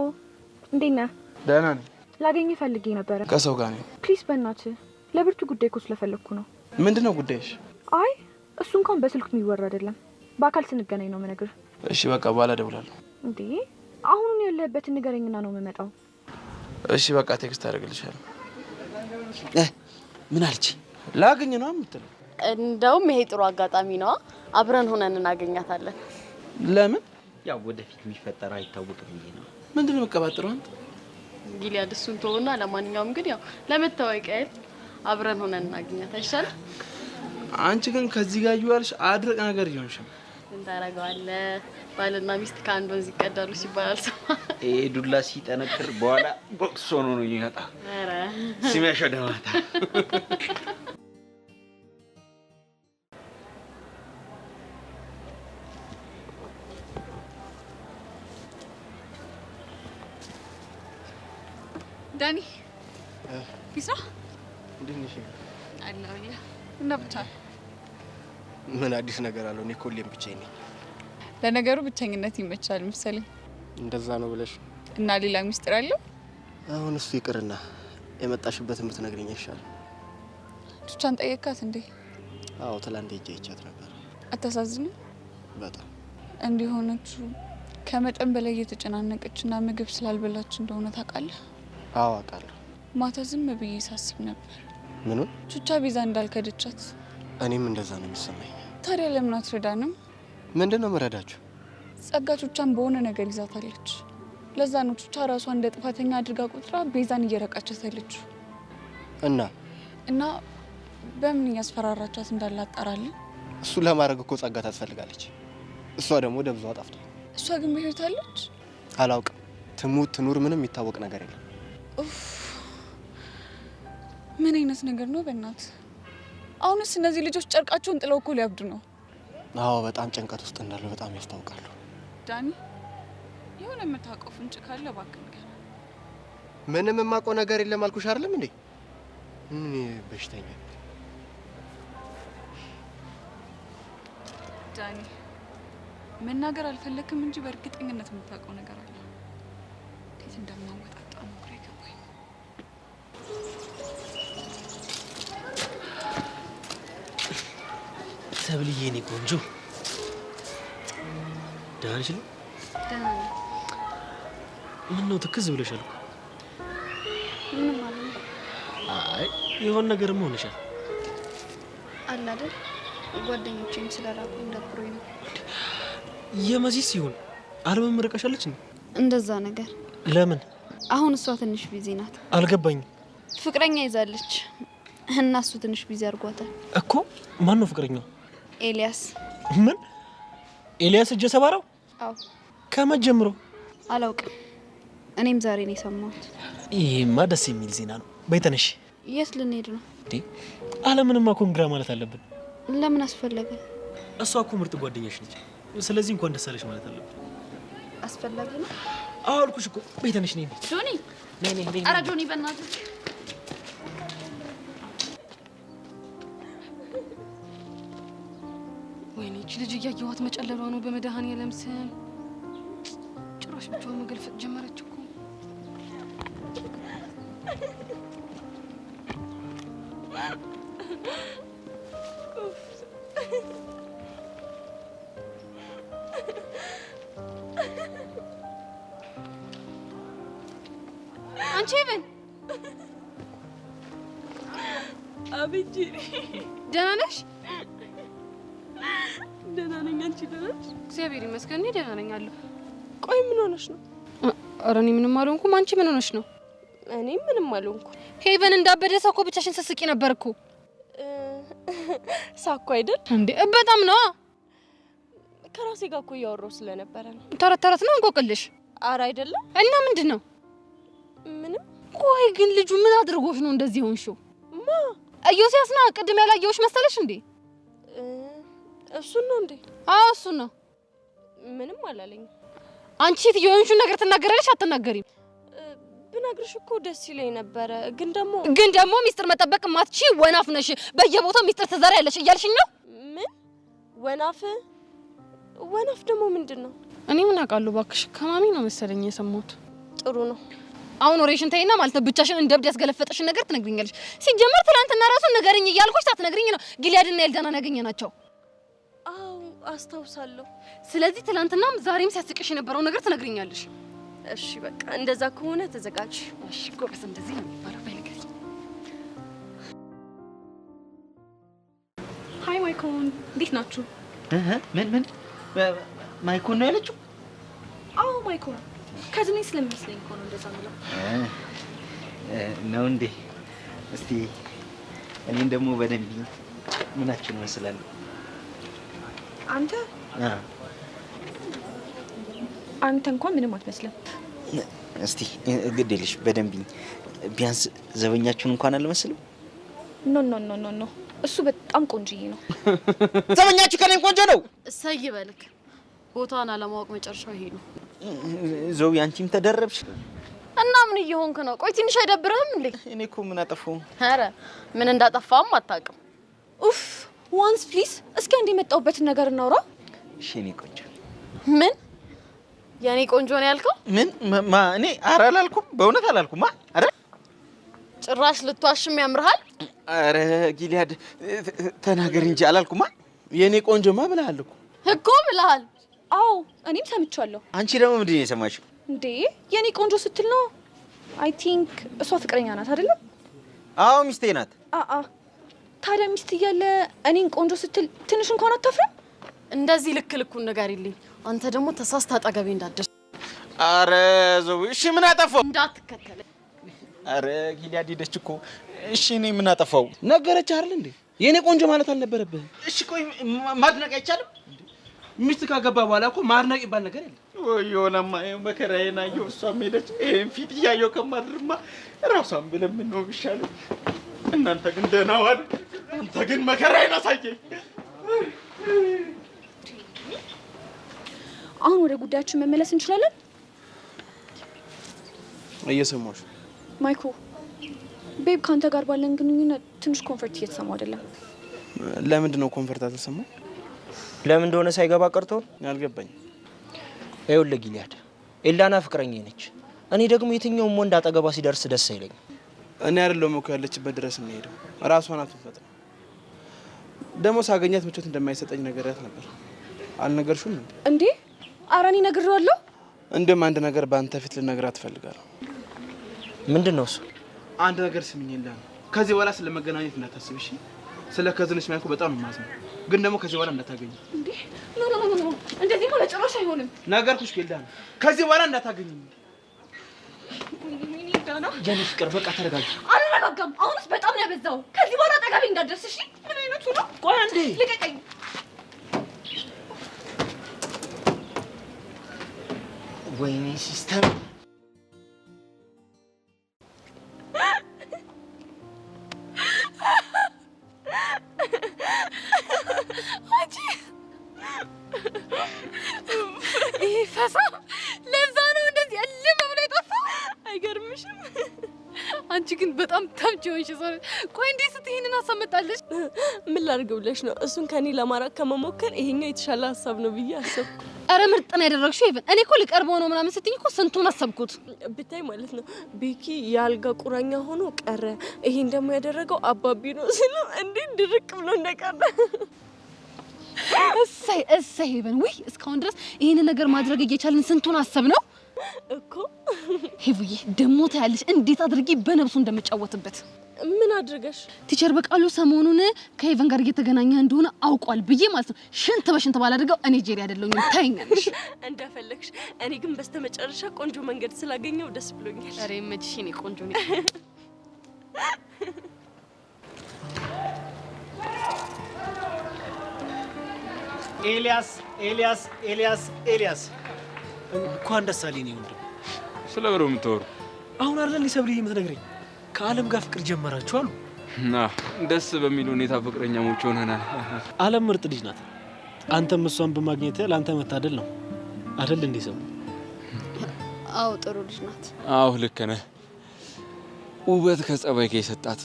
እንዴት ነህ? ደህና ነኝ። ላገኝህ ፈልጌ ነበረ። ከሰው ጋር ነኝ። ፕሊዝ በእናትህ ለብርቱ ጉዳይ እኮ ስለፈለግኩ ነው። ምንድን ነው ጉዳይሽ? አይ እሱ እንኳን በስልክ የሚወራ አይደለም፣ በአካል ስንገናኝ ነው የምነግርህ። እሺ በቃ በኋላ እደውላለሁ። እንዴ አሁን ያለህበትን ንገረኝና ነው የምመጣው። እሺ በቃ ቴክስት አደርግልሻለሁ። ምን አልች? ላገኝ ነው የምትለው? እንደውም ይሄ ጥሩ አጋጣሚ ነው። አብረን ሆነን እናገኛታለን። ለምን? ያው ወደፊት የሚፈጠረው አይታወቅም ብዬ ነው። ምንድን ነው የምትቀባጥረው አንተ? ጊሊያድ እሱን ተውና፣ ለማንኛውም ግን ያው ለመታወቂያ አብረን ሆነን እናገኛት አይሻልም? አንቺ ግን ከዚህ ጋር ይዋልሽ አድርቅ ነገር ይሆንሽ። ታረጋለህ? ባልና ሚስት ከአንድ ወንዝ ይቀዳሉ ሲባል ሰማ። ዱላ ሲጠነክር በኋላ ቦክስ ሆኖ ነው ይመጣ። ኧረ ሲመሸው ደማታ ዳኒ ቢሳ እንዴት ነሽ? አለሁልህ። እና ብቻ ምን አዲስ ነገር አለው? እኔ ኮሌም ብቻዬን ነኝ። ለነገሩ ብቸኝነት ይመቻል መሰለኝ። እንደዛ ነው ብለሽ እና ሌላ ሚስጥር አለው? አሁን እሱ ይቅርና የመጣሽበትን ብትነግሪኝ ይሻላል። ቹቻን ጠየካት እንዴ? አዎ ትላንት ሄጄ አይቻት ነበር። አታሳዝንም? በጣም እንዲሆነችው ከመጠን በላይ እየተጨናነቀችና ምግብ ስላልበላች እንደሆነ ታውቃለህ? አዎ አውቃለሁ። ማታ ዝም ብዬ ሳስብ ነበር። ምኑን? ቹቻ ቤዛ እንዳልከደቻት። እኔም እንደዛ ነው የሚሰማኝ። ታዲያ ለምን አትረዳንም? ምንድን ነው የምረዳችሁ? ጸጋ ቹቻን በሆነ ነገር ይዛታለች። ለዛ ነው ቹቻ ራሷን እንደ ጥፋተኛ አድርጋ ቁጥራ ቤዛን እየረቃቻት ያለችው። እና በምን እያስፈራራቻት እንዳለ አጣራለን። እሱ ለማድረግ እኮ ጸጋ ታስፈልጋለች። እሷ ደግሞ ደብዟ ጠፍቷል። እሷ ግን በህይወት አለች? አላውቅም። ትሙት ትኑር ምንም የሚታወቅ ነገር የለም። ምን አይነት ነገር ነው በእናት? አሁንስ እነዚህ ልጆች ጨርቃቸውን ጥለው እኮ ሊያብዱ ነው። አዎ በጣም ጭንቀት ውስጥ እንዳለው በጣም ያስታውቃሉ። ዳኒ የሆነ የምታውቀው ፍንጭ ካለ እባክህ ንገረኝ። ምንም የማውቀው ነገር የለም አልኩሽ አይደለም እንዴ? ምን በሽተኛ ዳኒ፣ መናገር አልፈለክም እንጂ በእርግጠኝነት የምታውቀው ነገር አለ። እንዴት እንደማወጣጣ ነው ግራ የገባኝ። ሰብልዬ እኔ ቆንጆ ደህና ነሽ? ደህና ነኝ። ምን ነው ትክዝ ብለሻል እኮ? ምንም አልሆነ። አይ የሆነ ነገርም ሆነሻል አለ አይደል? ጓደኞቼም ስለራቁኝ ደብሮኝ ነው። የመሲስ ሲሆን አለመመረቀሻለች እንዴ? እንደዛ ነገር። ለምን? አሁን እሷ ትንሽ ቢዚ ናት። አልገባኝም። ፍቅረኛ ይዛለች እና እሱ ትንሽ ቢዚ አድርጓታል እኮ። ማን ነው ፍቅረኛው? ኤልያስ። ምን? ኤልያስ እጀ ሰባራው? አዎ። ከመቼ ጀምሮ? አላውቅም። እኔም ዛሬ ነው የሰማሁት። ይሄማ ደስ የሚል ዜና ነው። በይተነሽ። የት ልንሄድ ነው? እንዴ አለምንማ ኮንግራ ማለት አለብን። ለምን አስፈለገ? እሷ እኮ ምርጥ ጓደኛሽ ነች። ስለዚህ እንኳን ደስ አለሽ ማለት አለብን። አስፈላጊ ነው? አዎ አልኩሽ እኮ። በይተነሽ ነኝ። ጆኒ ነኝ። ኧረ ጆኒ በእናትህ። ወይኔ እቺ ልጅ እያየኋት መጨለሏ ነው። በመድኃኒዓለም ስም ጭራሽ ብቻዋን መገልፈጥ ጀመረች እኮ። አንቺ ሄቨን፣ አቤት ጄሪ፣ ደህና ነሽ? ደህና ነኝ። አንቺ ደህና ነሽ? እግዚአብሔር ይመስገን እኔ ደህና ነኝ አለሁ። ቆይ ምን ሆነሽ ነው? ኧረ እኔ ምንም አልሆንኩም። አንቺ ምን ሆነሽ ነው? እኔ ምንም አልሆንኩም። ሄቨን፣ እንዳበደ ሰው እኮ ብቻሽን ስትስቂ ነበር እኮ። ሳኩ አይደል እንዴ? በጣም ነው። ከራሴ ጋር እኮ እያወራሁ ስለነበረ ነው። ተረት ነው እንቆቅልሽ? ኧረ አይደለም። እና ምንድን ነው? ምንም። ቆይ ግን ልጁ ምን አድርጎሽ ነው እንደዚህ ሆንሽው? ማ ኢዮስያስ ነው? ቅድም ያላየሁሽ መሰለሽ እንዴ? እሱን ነው እንዴ? አዎ እሱን ነው። ምንም አላለኝም። አንቺ የሆንሽውን ነገር ትናገራለሽ አትናገሪም? ብነግርሽ እኮ ደስ ይለኝ ነበረ፣ ግን ደግሞ ሚስጥር መጠበቅ ማትቺ ወናፍ ነሽ። በየቦታው ሚስጥር ትዘሪያለሽ እያልሽኝ ነው? ምን ወናፍ? ወናፍ ደግሞ ምንድን ነው? እኔ ምን አውቃለሁ እባክሽ። ከማሚ ነው መሰለኝ የሰማሁት። ጥሩ ነው። አሁን ወሬሽን ተይና ማለት ነው ብቻሽን እንደብድ ያስገለፈጠሽን ነገር ትነግሪኛለሽ። ሲጀመር ትናንትና ራሱ ንገሪኝ እያልኩሽ ሳትነግሪኝ ነው ጊልያድና ኤልዳናን ያገኘናቸው። አዎ አስታውሳለሁ። ስለዚህ ትናንትናም ዛሬም ሲያስቅሽ የነበረው ነገር ትነግሪኛለሽ። እሺ በቃ እንደዛ ከሆነ ተዘጋጅ። እሺ ጎበዝ፣ እንደዚህ ነው የሚባለው። በልገሪ ሃይ ማይኮን፣ እንዴት ናችሁ? ምን ማይኮን ነው ያለችው? አዎ ማይኮን፣ ከዝኔ ስለሚመስለኝ እኮ ነው እንደዛ ነው ነው እንዴ? እስቲ እኔን ደግሞ በደንብ ምናችን መስላለሁ? አንተ እንኳን ምንም አትመስልም። እስቲ ግዴልሽ በደንብ ቢያንስ ዘበኛችሁን እንኳን አልመስልም። ኖ እሱ በጣም ቆንጆዬ ነው። ዘበኛችሁ ከኔም ቆንጆ ነው። እሰይ በልክ። ቦታውን አለማወቅ መጨረሻው ይሄ ነው። ዞቢ አንቺም ተደረብሽ እና ምን እየሆንክ ነው? ቆይ ትንሽ አይደብርህም እንዴ? እኔ እኮ ምን አጠፋው? ኧረ ምን እንዳጠፋም አታውቅም። ኡፍ ዋንስ ፕሊዝ፣ እስኪ አንዴ የመጣሁበትን ነገር እናውራ። እሺ እኔ ቆንጆ። ምን የኔ ቆንጆ ነው ያልከው? ምን እኔ ኧረ አላልኩም፣ በእውነት አላልኩም። ኧረ ጭራሽ ልትዋሽም ያምርሃል። ኧረ ጊሊያድ ተናገር እንጂ አላልኩም። የኔ ቆንጆማ ብለሃል እኮ ብለሃል። አዎ እኔም ሰምቻለሁ። አንቺ ደግሞ ምንድን ነው የሰማሽው? እንዴ የኔ ቆንጆ ስትል ነው። አይ ቲንክ እሷ ፍቅረኛ ናት አይደለም? አዎ ሚስቴ ናት። ታዲያ ሚስት እያለ እኔን ቆንጆ ስትል ትንሽ እንኳን አታፍርም? እንደዚህ ልክ ልኩን ንገሪልኝ። አንተ ደግሞ ተሳስታ አጠገቤ እንዳትደርስ። ኧረ ዞቢ እሺ ምን አጠፋው? እንዳትከተለኝ። ኧረ ጊሊያድ ሄደች እኮ። እሺ እኔ ምን አጠፋው? ነገረች አይደል እንዴ? የኔ ቆንጆ ማለት አልነበረብህም። እሺ ቆይ ማድነቅ አይቻልም? ሚስት ካገባ በኋላ እኮ ማድነቅ ይባል ነገር የለም። ወዮላማ መከራዬን አየሁ። እሷም ሄደች። ይሄን ፊት እያየሁ ከማድርማ ራሷን ብለምን ነው የሚሻለው። እናንተ ግን ደህና ዋል። አንተ ግን መከራዬን አሳየኝ። አሁን ወደ ጉዳያችን መመለስ እንችላለን? እየሰማሁሽ ማይኮ። ቤብ ካንተ ጋር ባለን ግንኙነት ትንሽ ኮንፈርት እየተሰማው አይደለም። ለምንድን ነው ኮንፈርት አልተሰማው? ለምን እንደሆነ ሳይገባ ቀርቶ አልገባኝም። ይኸውልህ ጊሊያድ፣ ኤላና ፍቅረኛዬ ነች። እኔ ደግሞ የትኛውም ወንድ አጠገባ ሲደርስ ደስ አይለኝም። እኔ አይደለሁም እኮ ያለችበት ድረስ የምሄደው፣ እራሷ ናት የምትፈጥረው። ደግሞ ሳገኛት ምቾት እንደማይሰጠኝ ነገርያት ነበር። አልነገርሽውም እንዴ? ኧረ እኔ ነግሬዋለሁ። እንደውም አንድ ነገር በአንተ ፊት ልነግራት እፈልጋለሁ። ምንድን ነው እሱ? አንድ ነገር ስምኝ ኤላና፣ ከዚህ በኋላ ስለመገናኘት እንዳታስብ እሺ? ስለ ከዝንሽ ማይኮ በጣም ነው የማዝነው፣ ግን ደግሞ ከዚህ በኋላ እንዳታገኝ። እንዴ ኖ እንደዚህ ማለት ጭራሽ አይሆንም። ነገርኩሽ ኤላና፣ ከዚህ በኋላ እንዳታገኝ። የኔ ፍቅር በቃ ተረጋጊ። አልረጋጋም። አሁንስ በጣም ነው ያበዛው። ከዚህ በኋላ አጠገቤ እንዳትደርስ እሺ? ምን አይነቱ ነው? ቆይ አንዴ ልቀቀኝ። ወይኔ ሲስተም ፈሳ ለዛ ነው እንደዚህ እልም ብሎ የጠፋው። አይገርምሽም? አንቺ ግን በጣም ተምች ሆንሽ። ቆይ እንዴት ስትይህንን ሀሳብ መጣለሽ? ምን ላድርግ ብለሽ ነው? እሱን ከኔ ለማራቅ ከመሞከር ይሄኛው የተሻለ ሀሳብ ነው ብዬ አሰብኩ። አረ ምርጥ ነው ያደረግሽው። ይብን እኔ እኮ ልቀርበው ነው ምናምን ስትይኝ እኮ ስንቱን አሰብኩት። ብታይ ማለት ነው ቤኪ የአልጋ ቁራኛ ሆኖ ቀረ። ይሄን ደግሞ ያደረገው አባቢ ነው ስለ እንዴት ድርቅ ብሎ እንደቀረ። እሰይ ይብን። ውይ እስካሁን ድረስ ይሄንን ነገር ማድረግ እየቻልን ስንቱን አሰብ ነው እኮ። ሄቡዬ ደግሞ ታያለሽ እንዴት አድርጌ በነብሱ እንደምጫወትበት። ምን አድርገሽ? ቲቸር በቃሉ ሰሞኑን ከሄቨን ጋር እየተገናኘ እንደሆነ አውቋል ብዬ ማለት ነው ሽንት በሽንት ባላደርገው እኔ ጄሪ አይደለሁም። ታይኛለሽ። እንደፈለግሽ። እኔ ግን በስተመጨረሻ ቆንጆ መንገድ ስላገኘው ደስ ብሎኛል። አሬ መችሽ እኔ ቆንጆ ነኝ። ኤልያስ እንኳን ደስ አለኝ ወንድም። ስለ ብሮ የምታወሩ አሁን አይደል ሰብልዬ የምትነግረኝ ከአለም ጋር ፍቅር ጀመራችሁ አሉ። ደስ በሚል ሁኔታ ፍቅረኛሞች ሆነናል። አለም ምርጥ ልጅ ናት። አንተም እሷን በማግኘት ለአንተ መታደል ነው አይደል እንዴ ሰው? አዎ ጥሩ ልጅ ናት። አዎ ልክ ነህ። ውበት ከጸባይ ጋር የሰጣት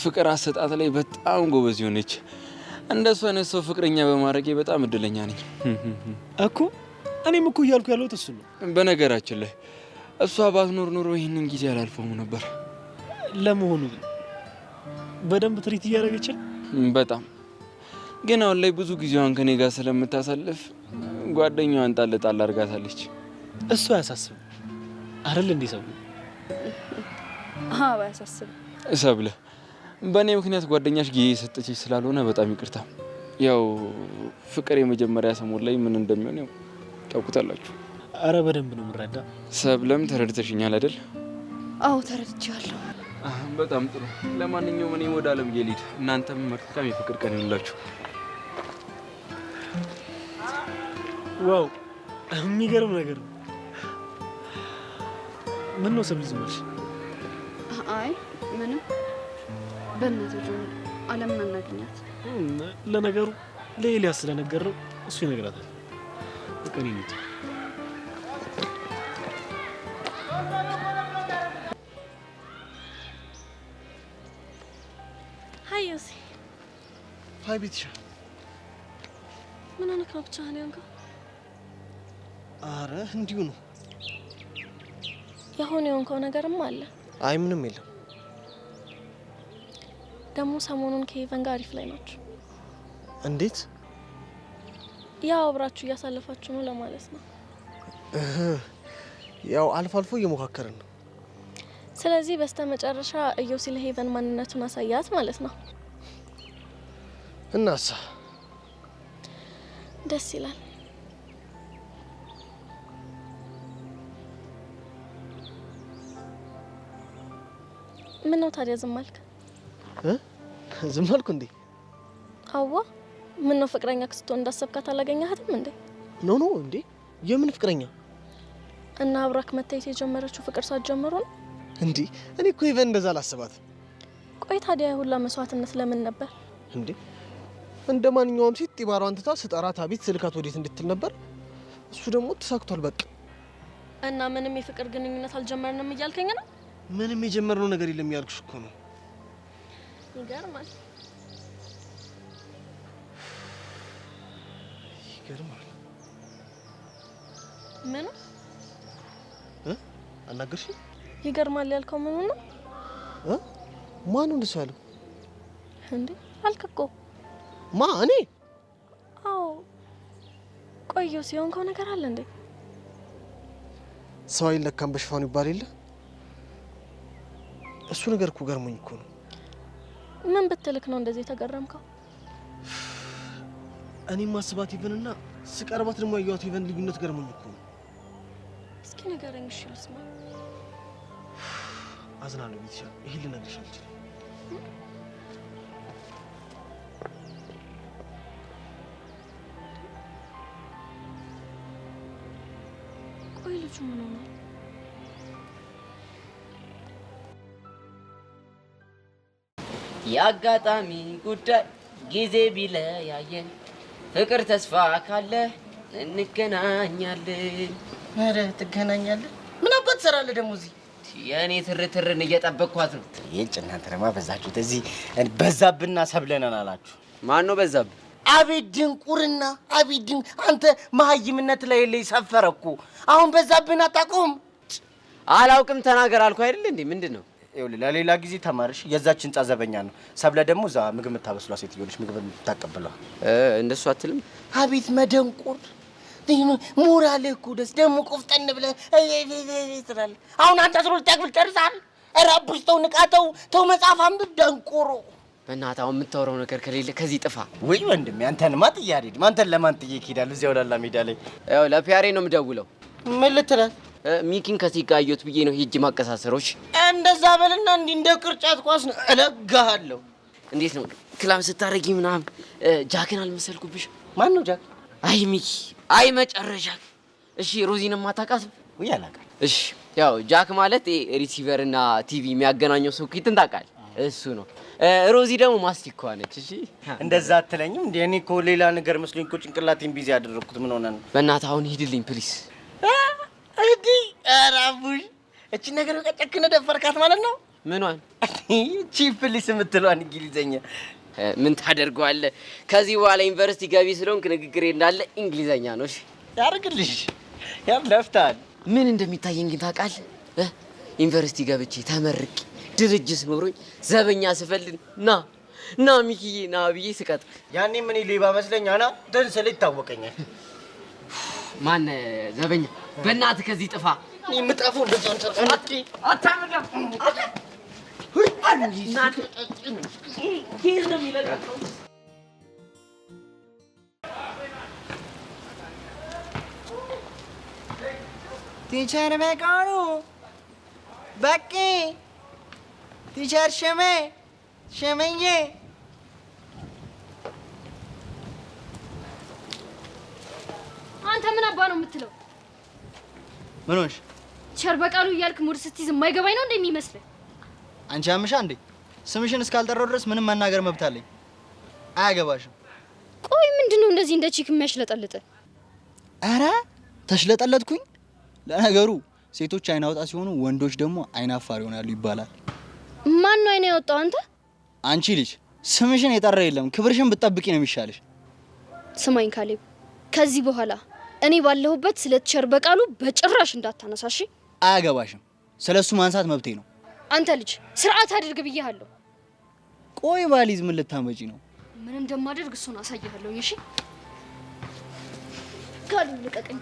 ፍቅር አሰጣት ላይ በጣም ጎበዝ ሆነች። እንደሷ አይነት ሰው ፍቅረኛ በማድረጌ በጣም እድለኛ ነኝ እኮ። እኔም እኮ እያልኩ ያለሁት እሱ ነው። በነገራችን ላይ እሷ ባትኖር ኖሮ ይህንን ጊዜ አላልፈውም ነበር። ለመሆኑ በደንብ ትሪት እያደረገች በጣም ግን አሁን ላይ ብዙ ጊዜዋን ከኔ ጋር ስለምታሳልፍ ጓደኛዋን ጣል ጣል አድርጋታለች። እሱ አያሳስብም አይደል እንዴ ሰው? አዎ አያሳስብም። ሰብለ በእኔ ምክንያት ጓደኛሽ ጊዜ የሰጠችሽ ስላልሆነ በጣም ይቅርታ። ያው ፍቅር የመጀመሪያ ሰሞን ላይ ምን እንደሚሆን ያው ታውቁታላችሁ። አረ በደንብ ነው የምረዳ። ሰብለም ተረድተሽኛል አይደል? አዎ ተረድቻለሁ። በጣም ጥሩ። ለማንኛውም እኔ ወደ አለም ልሂድ። እናንተም መልካም የፍቅር ቀን ይሁንላችሁ። ዋው የሚገርም ነገር ነው። ምን ነው ሰብል ዝም ብለሽ? አይ ምንም። በእናትህ ጆን አለምን አናገኛት። ለነገሩ ለኤልያስ ስለነገረው እሱ ይነግራታል። በቃ እኔ እንሂድ። ሀይ ዮሲ። ሀይ ቤትሻ። ምን ሆነህ ነው ብቻህን ያንከው? አረ እንዲሁ ነው። የሆነ የሆንከው ነገርም አለ። አይ ምንም የለም። ደግሞ ሰሞኑን ከሄቨን ጋር አሪፍ ላይ ናችሁ። እንዴት? ያው አብራችሁ እያሳለፋችሁ ነው ለማለት ነው። ያው አልፎ አልፎ እየሞካከርን ነው። ስለዚህ በስተመጨረሻ ዮሲ ለሄቨን ማንነቱን አሳያት ማለት ነው። እናሳ ደስ ይላል። ምን ነው ታዲያ ዝም አልክ? ዝም አልኩ እንዴ? አዋ ምን ነው ፍቅረኛ ክስቶን እንዳሰብካት አላገኘሃትም እንዴ? ኖ እንዴ የምን ፍቅረኛ? እና አብራክ መታየት የጀመረችው ፍቅር ሳትጀምሩ ነው እንዴ? እኔ እኮ ኢቨን እንደዛ አላስባትም። ቆይ ታዲያ ሁላ መስዋዕትነት ለምን ነበር እንዴ? እንደ ማንኛውም ሴት ጢባሯን ትታ ስጠራት አቤት ስልካት ወዴት እንድትል ነበር። እሱ ደግሞ ተሳክቷል በቃ። እና ምንም የፍቅር ግንኙነት አልጀመርንም እያልከኝ ነው? ምንም የጀመርነው ነገር የለም ያልኩሽ እኮ ነው። ይገርማል። ይገርማል። ምን አናገርሽ? ይገርማል ያልከው ምኑ ነው? ማን ነው እንደሱ ያለው? እንዴ አልክ እኮ። ማ እኔ? አዎ። ቆየው ሲሆንከው ነገር አለ እንዴ? ሰው አይለካም በሽፋኑ ይባል የለ? እሱ ነገር እኮ ገርሞኝ እኮ ነው። ምን ብትልክ ነው እንደዚህ የተገረምከው? እኔ ማስባት ኢቨንና ስቀርባት ደግሞ ያየኋት ኢቨን ልዩነት ገርሞኝ እኮ ነው። እስኪ ንገረኝ እሺ ልስማ። አዝናለሁ ቤትሻ፣ ይሄ ልነግርሽ አልችልም። ቆይ ልጁ ምን ሆነ? የአጋጣሚ ጉዳይ ጊዜ ቢለያየን ፍቅር ተስፋ ካለ እንገናኛለን። ኧረ ትገናኛለህ? ምን አባት ትሰራለህ ደግሞ እዚህ? የእኔ ትርትርን እየጠበቅኳት ነው። ይህን እናንተ ደግሞ በዛችሁት። እዚህ በዛብና ሰብለናል አላችሁ። ማን ነው በዛብህ? አቤት ድንቁርና! አቤት አንተ መሀይምነት ላይ የለ ሰፈረ እኮ። አሁን በዛብህን አታውቀውም? አላውቅም ተናገር አልኩ አይደል እንዴ? ምንድን ነው? ይኸውልህ ለሌላ ጊዜ ተማርሽ። የዛችን ህንጻ ዘበኛ ነው። ሰብለ ደግሞ እዛ ምግብ የምታበስሏ ሴትዮ ነች። ምግብ የምታቀብለው እንደሱ አትልም? አቤት መደንቁር! ሞራልህ እኮ ደስ ደግሞ ቆፍጠን ብለህ ትላለህ። አሁን አንተ 12 ክፍል ጨርሰሃል። ኧረ አቡሽ ተው፣ ንቃተው፣ ተው መጽሐፍ አንብብ ደንቆሮ። በእናትህ አሁን የምታወራው ነገር ከሌለ ከዚህ ጥፋ። ወይ ወንድሜ አንተንማ ጥዬ አልሄድም። አንተን ለማን ጥዬ እሄዳለሁ? እዚያው ላላ ሜዳ ላይ ያው ለፒያሬ ነው የምደውለው። ምን ልትላት? ሚኪን ከዚህ ጋር አየሁት ብዬ ነው ሂጅ ማቀሳሰሮች። እንደዛ በልና እንዲህ እንደ ቅርጫት ኳስ ነው እለጋሃለሁ። እንዴት ነው ክላም ስታረጊ ምናምን ጃክን አልመሰልኩብሽ? ማን ነው ጃክ? አይ ሚኪ፣ አይ መጨረሻ። እሺ ሮዚንም አታውቃትም? ወይ አላውቃትም። እሺ ያው ጃክ ማለት ሪሲቨር እና ቲቪ የሚያገናኘው ሶኬትን ታውቃለህ? እሱ ነው። ሮዚ ደግሞ ማስቲክ ነች። እሺ እንደዛ አትለኝም እንዴ? እኔ እኮ ሌላ ነገር መስሎኝ እኮ ጭንቅላቴን ቢዚ ያደረኩት። ምን ሆነ ነው? በእናትህ አሁን ሂድልኝ ፕሊስ። እዲ አራቡሽ እቺ ነገር በቀጨክነ ደፈርካት ማለት ነው? ምኗን? እቺ ፕሊስ የምትለዋን እንግሊዘኛ ምን ታደርገዋለህ? ከዚህ በኋላ ዩኒቨርሲቲ ገቢ ስለሆንክ ንግግሬ እንዳለ እንግሊዘኛ ነው። እሺ ያርግልሽ። ያው ለፍታል። ምን እንደሚታየኝ ግን ታውቃለህ? ዩኒቨርሲቲ ገብቼ ተመርቄ ድርጅት ኖሮኝ ዘበኛ ስፈልግ ና ሚኪዬ ና ብዬ ስቀጥር ያኔ ምን ሌባ መስለኛ ና ደንሰለ ይታወቀኛል። ማን ዘበኛ? በእናትህ ከዚህ ጥፋ። እኔ የምጠፋው እንደዚህ አንተ አታመጣም። टीचर मैं कौन हूँ? बक्की टीचर शमे አንተ አባ ነው የምትለው? ምን ሆንሽ? ቸር በቃሉ እያልክ ሙድ ስትይዝ የማይገባኝ ነው እንደሚመስል። አንቺ አምሻ እንዴ? ስምሽን እስካልጠራው ድረስ ምንም መናገር መብት አለኝ። አያገባሽም። ቆይ ምንድነው እንደዚህ እንደ ቺክ የሚያሽለጠልጥ? አረ ተሽለጠለጥኩኝ? ለነገሩ ሴቶች አይን አውጣ ሲሆኑ ወንዶች ደግሞ አይን አፋር ይሆናሉ ይባላል። ማን ነው አይን ያወጣው? አንተ? አንቺ ልጅ ስምሽን የጠራ የለም። ክብርሽን ብትጠብቂ ነው የሚሻልሽ። ስማኝ ካሌብ፣ ከዚህ በኋላ እኔ ባለሁበት ስለ ቸር በቃሉ በጭራሽ እንዳታነሳሽ። አያገባሽም። ስለሱ ማንሳት መብቴ ነው። አንተ ልጅ ስርዓት አድርግ ብዬሃለሁ። ቆይ ባሊዝ ምን ልታመጪ ነው? ምን እንደማደርግ እሱን አሳይሃለሁ። እሺ ካሌብ ልቀቀኝ።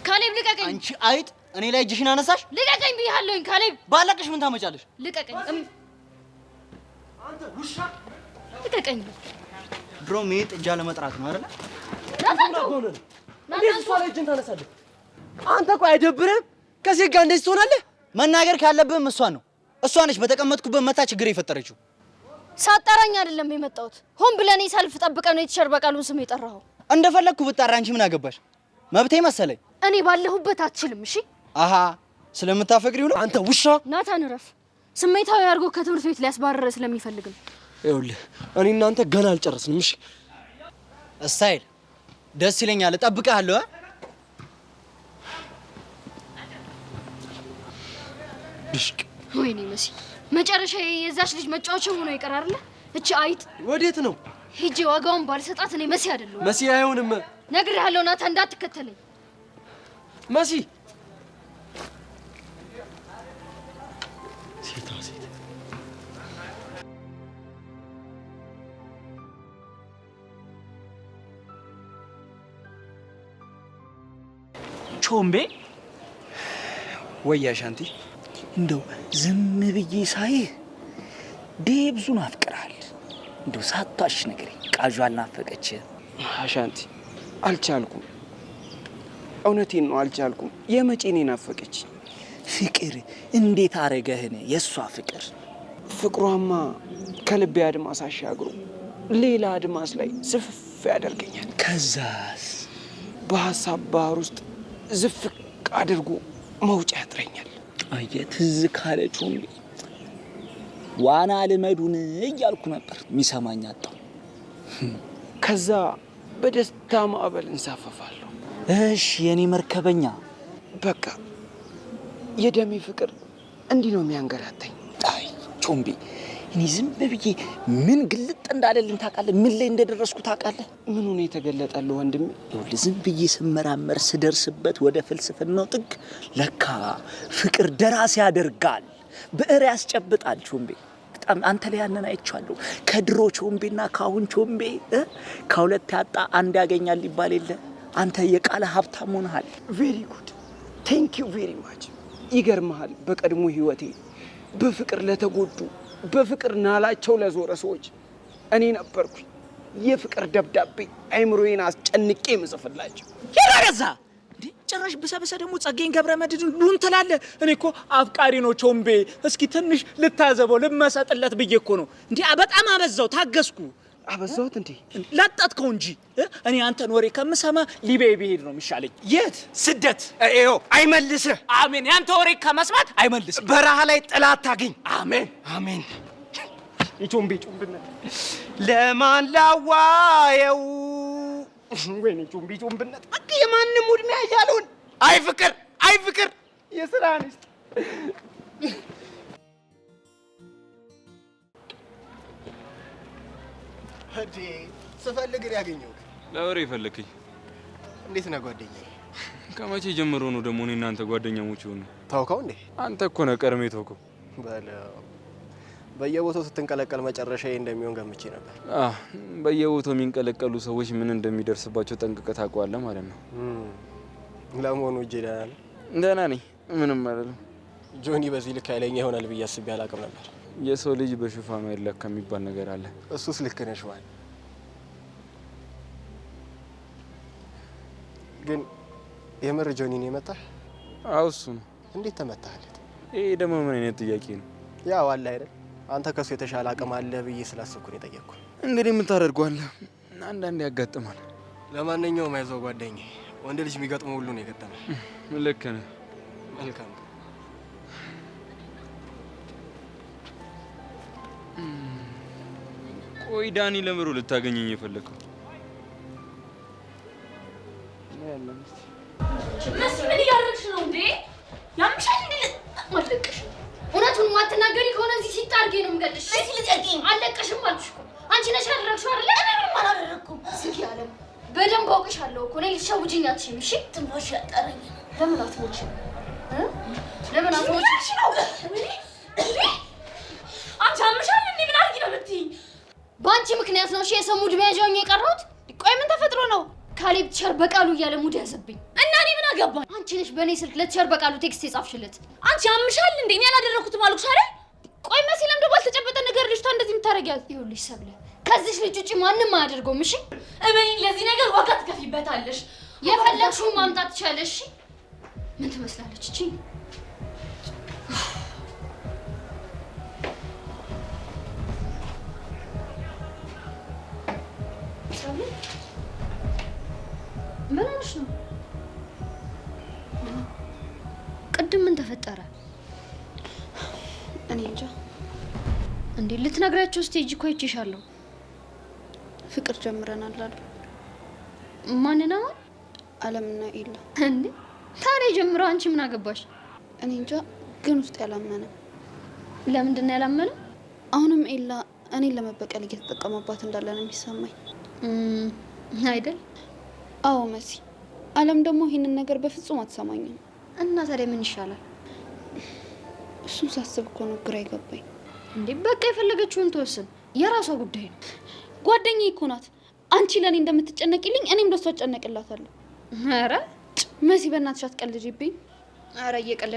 ካሌብ ልቀቀኝ። አንቺ አይጥ እኔ ላይ እጅሽን አነሳሽ? ልቀቀኝ ብዬሃለሁኝ ካሌብ። ባለቅሽ ምን ታመጫለሽ? ልቀቀኝ። አንተ ውሻ ልቀቀኝ። ድሮም ይሄ ጥጃ ለመጥራት ነው አይደል? እንዴት እሷ ላይ እጅን ታነሳለህ? አንተ ቆይ አይደብርህም? ከሴት ጋር እንደዚህ ትሆናለህ? መናገር ካለብህም እሷን ነው። እሷ ነች በተቀመጥኩበት መታ ችግር የፈጠረችው። ሳጠራኝ አይደለም የመጣሁት። ሆን ብለህ እኔ ሳልፍ ጠብቀህ ነው የቸር በቃሉን ስም የጠራኸው። እንደፈለግኩ ብጣራ አንቺ ምን አገባሽ? መብቴ መሰለኝ። እኔ ባለሁበት አትችልም። እሺ አሃ ስለምታፈቅሪው ነው? አንተ ውሻ። ናታን እረፍ። ስሜታዊ አድርጎ ከትምህርት ቤት ሊያስባረረ ስለሚፈልግ ነው። ይኸውልህ እኔ እናንተ ገና አልጨረስንም። እሺ ስታይል ደስ ይለኛል። እጠብቅሃለሁ። ድሽቅ ወይኔ መሲ፣ መጨረሻ የዛች ልጅ መጫወቻ ሆኖ ይቀር አይደለ? እቺ አይጥ ወዴት ነው? ሂጂ ዋጋውን ባልሰጣት እኔ መሲ አይደለሁ። መሲ አይሆንም። ነግሬሃለሁ ናታን፣ እንዳትከተለኝ። መሲ ቾምቤ ወይ አሻንቲ፣ እንደው ዝም ብዬ ሳይህ ብዙን አፍቅራል። እንደው ሳታሽ ነገር ቃዡ አልናፈቀች? አሻንቲ አልቻልኩም። እውነቴን ነው አልቻልኩም። የመጪኔ ናፈቀች። ፍቅር እንዴት አረገህን? የሷ ፍቅር ፍቅሯማ ከልቤ አድማስ አሻግሮ ሌላ አድማስ ላይ ዝፍፍ ያደርገኛል። ከዛስ በሀሳብ ባህር ውስጥ ዝፍቅ አድርጎ መውጫ ያጥረኛል። አየ ትዝ ካለ ቾምቤ ዋና ልመዱን እያልኩ ነበር፣ የሚሰማኝ አጣሁ። ከዛ በደስታ ማዕበል እንሳፈፋለሁ። እሺ የኔ መርከበኛ፣ በቃ የደሜ ፍቅር እንዲህ ነው የሚያንገላታኝ። አይ ቾምቤ፣ እኔ ዝም ብዬ ምን ግልጥ እንዳለልኝ ታውቃለህ? ምን ላይ እንደደረስኩ ታውቃለህ? ምኑን የተገለጠልህ ወንድሜ? ይኸውልህ ዝም ብዬ ስመራመር ስደርስበት ወደ ፍልስፍናው ጥግ ለካ ፍቅር ደራሲ ያደርጋል፣ ብዕር ያስጨብጣል። ቾምቤ በጣም አንተ ላይ ያንን አይቻለሁ። ከድሮ ቾምቤና ካሁን ቾምቤ ከሁለት ያጣ አንድ ያገኛል ይባል የለ? አንተ የቃለ ሀብታም ሆነሃል። ቬሪ ጉድ ቴንክ ዩ ቬሪ ማች። ይገርምሃል፣ በቀድሞ ህይወቴ በፍቅር ለተጎዱ በፍቅር ናላቸው ለዞረ ሰዎች እኔ ነበርኩኝ የፍቅር ደብዳቤ አይምሮዬን አስጨንቄ ምጽፍላቸው። ይራገዛ እንዴ ጭራሽ በሰበሰ ደግሞ ጸጋዬን ገብረመድህን ሉን ትላለህ። እኔ እኮ አፍቃሪ ነው ቾምቤ። እስኪ ትንሽ ልታዘበው ልመሰጥለት ብዬ እኮ ነው። እንዴ በጣም አበዛው፣ ታገስኩ። አበዛሁት እንዴ? ለጠጥከው እንጂ እኔ አንተን ወሬ ከምሰማ ሊቢያ ብሄድ ነው የሚሻለኝ። የት ስደት? ይኸው አይመልስህ። አሜን። ያንተ ወሬ ከመስማት አይመልስህ። በረሃ ላይ ጥላት ታገኝ። አሜን አሜን። የቾምቤ ጮምብነት ለማን ላዋየው? ወይኔ ቾምቤ ጮምብነት በቃ የማንም ሙድ መያዣ አልሆን። አይ ፍቅር አይ ፍቅር የስራ አንስት እንዴ ስፈልግ ያገኘው ለወሬ ፈለከኝ? እንዴት ነህ ጓደኛዬ? ከመቼ ጀምሮ ነው ደግሞ እኔ እናንተ ጓደኛሞች ሆነ? ታውቀው እንዴ? አንተ እኮ ነህ ቀድሜ ተውከው። በለው በየቦታው ስትንቀለቀል መጨረሻዬ እንደሚሆን ገምቼ ነበር። በየቦታው የሚንቀለቀሉ ሰዎች ምን እንደሚደርስባቸው ጠንቅቀህ ታውቀዋለህ ማለት ነው። ለመሆኑ እጄ ደህና ነህ? ደህና ነኝ፣ ምንም አይደለም። ጆኒ በዚህ ልክ ኃይለኛ ይሆናል ብዬ አስቤ አላውቅም ነበር። የሰው ልጅ በሽፋን አይለካ የሚባል ነገር አለ። እሱስ ልክ ነሽ ማለት ግን የምር ጆኒ ነው የመታህ? አዎ እሱ ነው። እንዴት ተመታህለት? ይሄ ደግሞ ምን አይነት ጥያቄ ነው? ያው አለ አይደል አንተ ከሱ የተሻለ አቅም አለ ብዬ ስላሰብኩ ነው የጠየቅኩህ። እንግዲህ የምታደርገው አለ፣ አንዳንዴ ያጋጥማል። ለማንኛውም አይዞህ ጓደኛዬ፣ ወንድ ልጅ የሚገጥመው ሁሉ ነው የገጠመው። ልክ ነህ። መልካም። ቆይ ዳኒ ለምሮ ልታገኘኝ የፈለከው? ምን እያደረግሽ ነው እንዴ? ያምሻል እንዴ? አለቅሽ። እውነቱን ማትናገሪ ከሆነ እዚህ ሲጣርጌ ነው የምገልሽ። እሺ ልቀቂኝ። አለቅሽም አልኩሽ እኮ። አንቺ ነሽ ያደረግሽው አይደለ? እኔ ምንም አላደረኩም። ስኪ አለም በደንብ አውቅሻለሁ እኮ። እኔ ልትሸውጂኝ አትችይም። እሺ ትንሽ ያጠረኝ። ለምን አትሞችም? ለምን አትሞችም? አንቺ አምሻል እንዴ? ምን አድርጊ ነው የምትይኝ? በአንቺ ምክንያት ነው እሺ የሰው ሙድ መያዣኝ የቀረሁት። ቆይ ምን ተፈጥሮ ነው? ካሌብ ቸር በቃሉ እያለ ሙድ ያዘብኝ እና እኔ ምን አገባኝ? አንቺ ነሽ በእኔ ስልክ ለቸር በቃሉ ቴክስት የጻፍሽለት። አንቺ አምሻል እንዴ? እኔ ያላደረኩትም አልኩሽ አይደል? ቆይ መሲ ለምዶ ባልተጨበጠ ነገር ልጅቷ እንደዚህ የምታረጊያት? ይኸውልሽ ሰብለ ከዚህ ልጅ ውጪ ማንንም አያደርገውም። እሺ እመኚኝ፣ ለዚህ ነገር ዋጋ ትከፊበታለሽ። የፈለግሽውን ማምጣት ትችያለሽ። ምን ትመስላለች እቺ? ምን ሆነሽ ነው? ቅድም ምን ተፈጠረ? እኔ እንጃ። እንዴ ልትነግራቸው ስቴጅ እኮ አይቼሻለሁ። ፍቅር ጀምረናል አሉ። ማንና ማን? አለምና ኤላ። እንዴ ታዲያ ጀምረው አንቺ ምን አገባሽ? እኔ እንጃ፣ ግን ውስጥ ያላመነ። ለምንድን ነው ያላመነው? አሁንም ኤላ እኔን ለመበቀል እየተጠቀመባት እንዳለ ነው የሚሰማኝ። አይደል? አዎ መሲ። አለም ደግሞ ይሄንን ነገር በፍጹም አትሰማኝም። እና ታዲያ ምን ይሻላል? እሱን ሳስብ እኮ ነው ግራ ይገባኝ። እንዴ በቃ የፈለገችውን ተወስን፣ የራሷ ጉዳይ ነው። ጓደኛዬ እኮ ናት። አንቺ ለኔ እንደምትጨነቂልኝ እኔም ለሷ እጨነቅላታለሁ። ኧረ መሲ በእናትሽ አትቀልጂብኝ። ኧረ እየቀለድኩ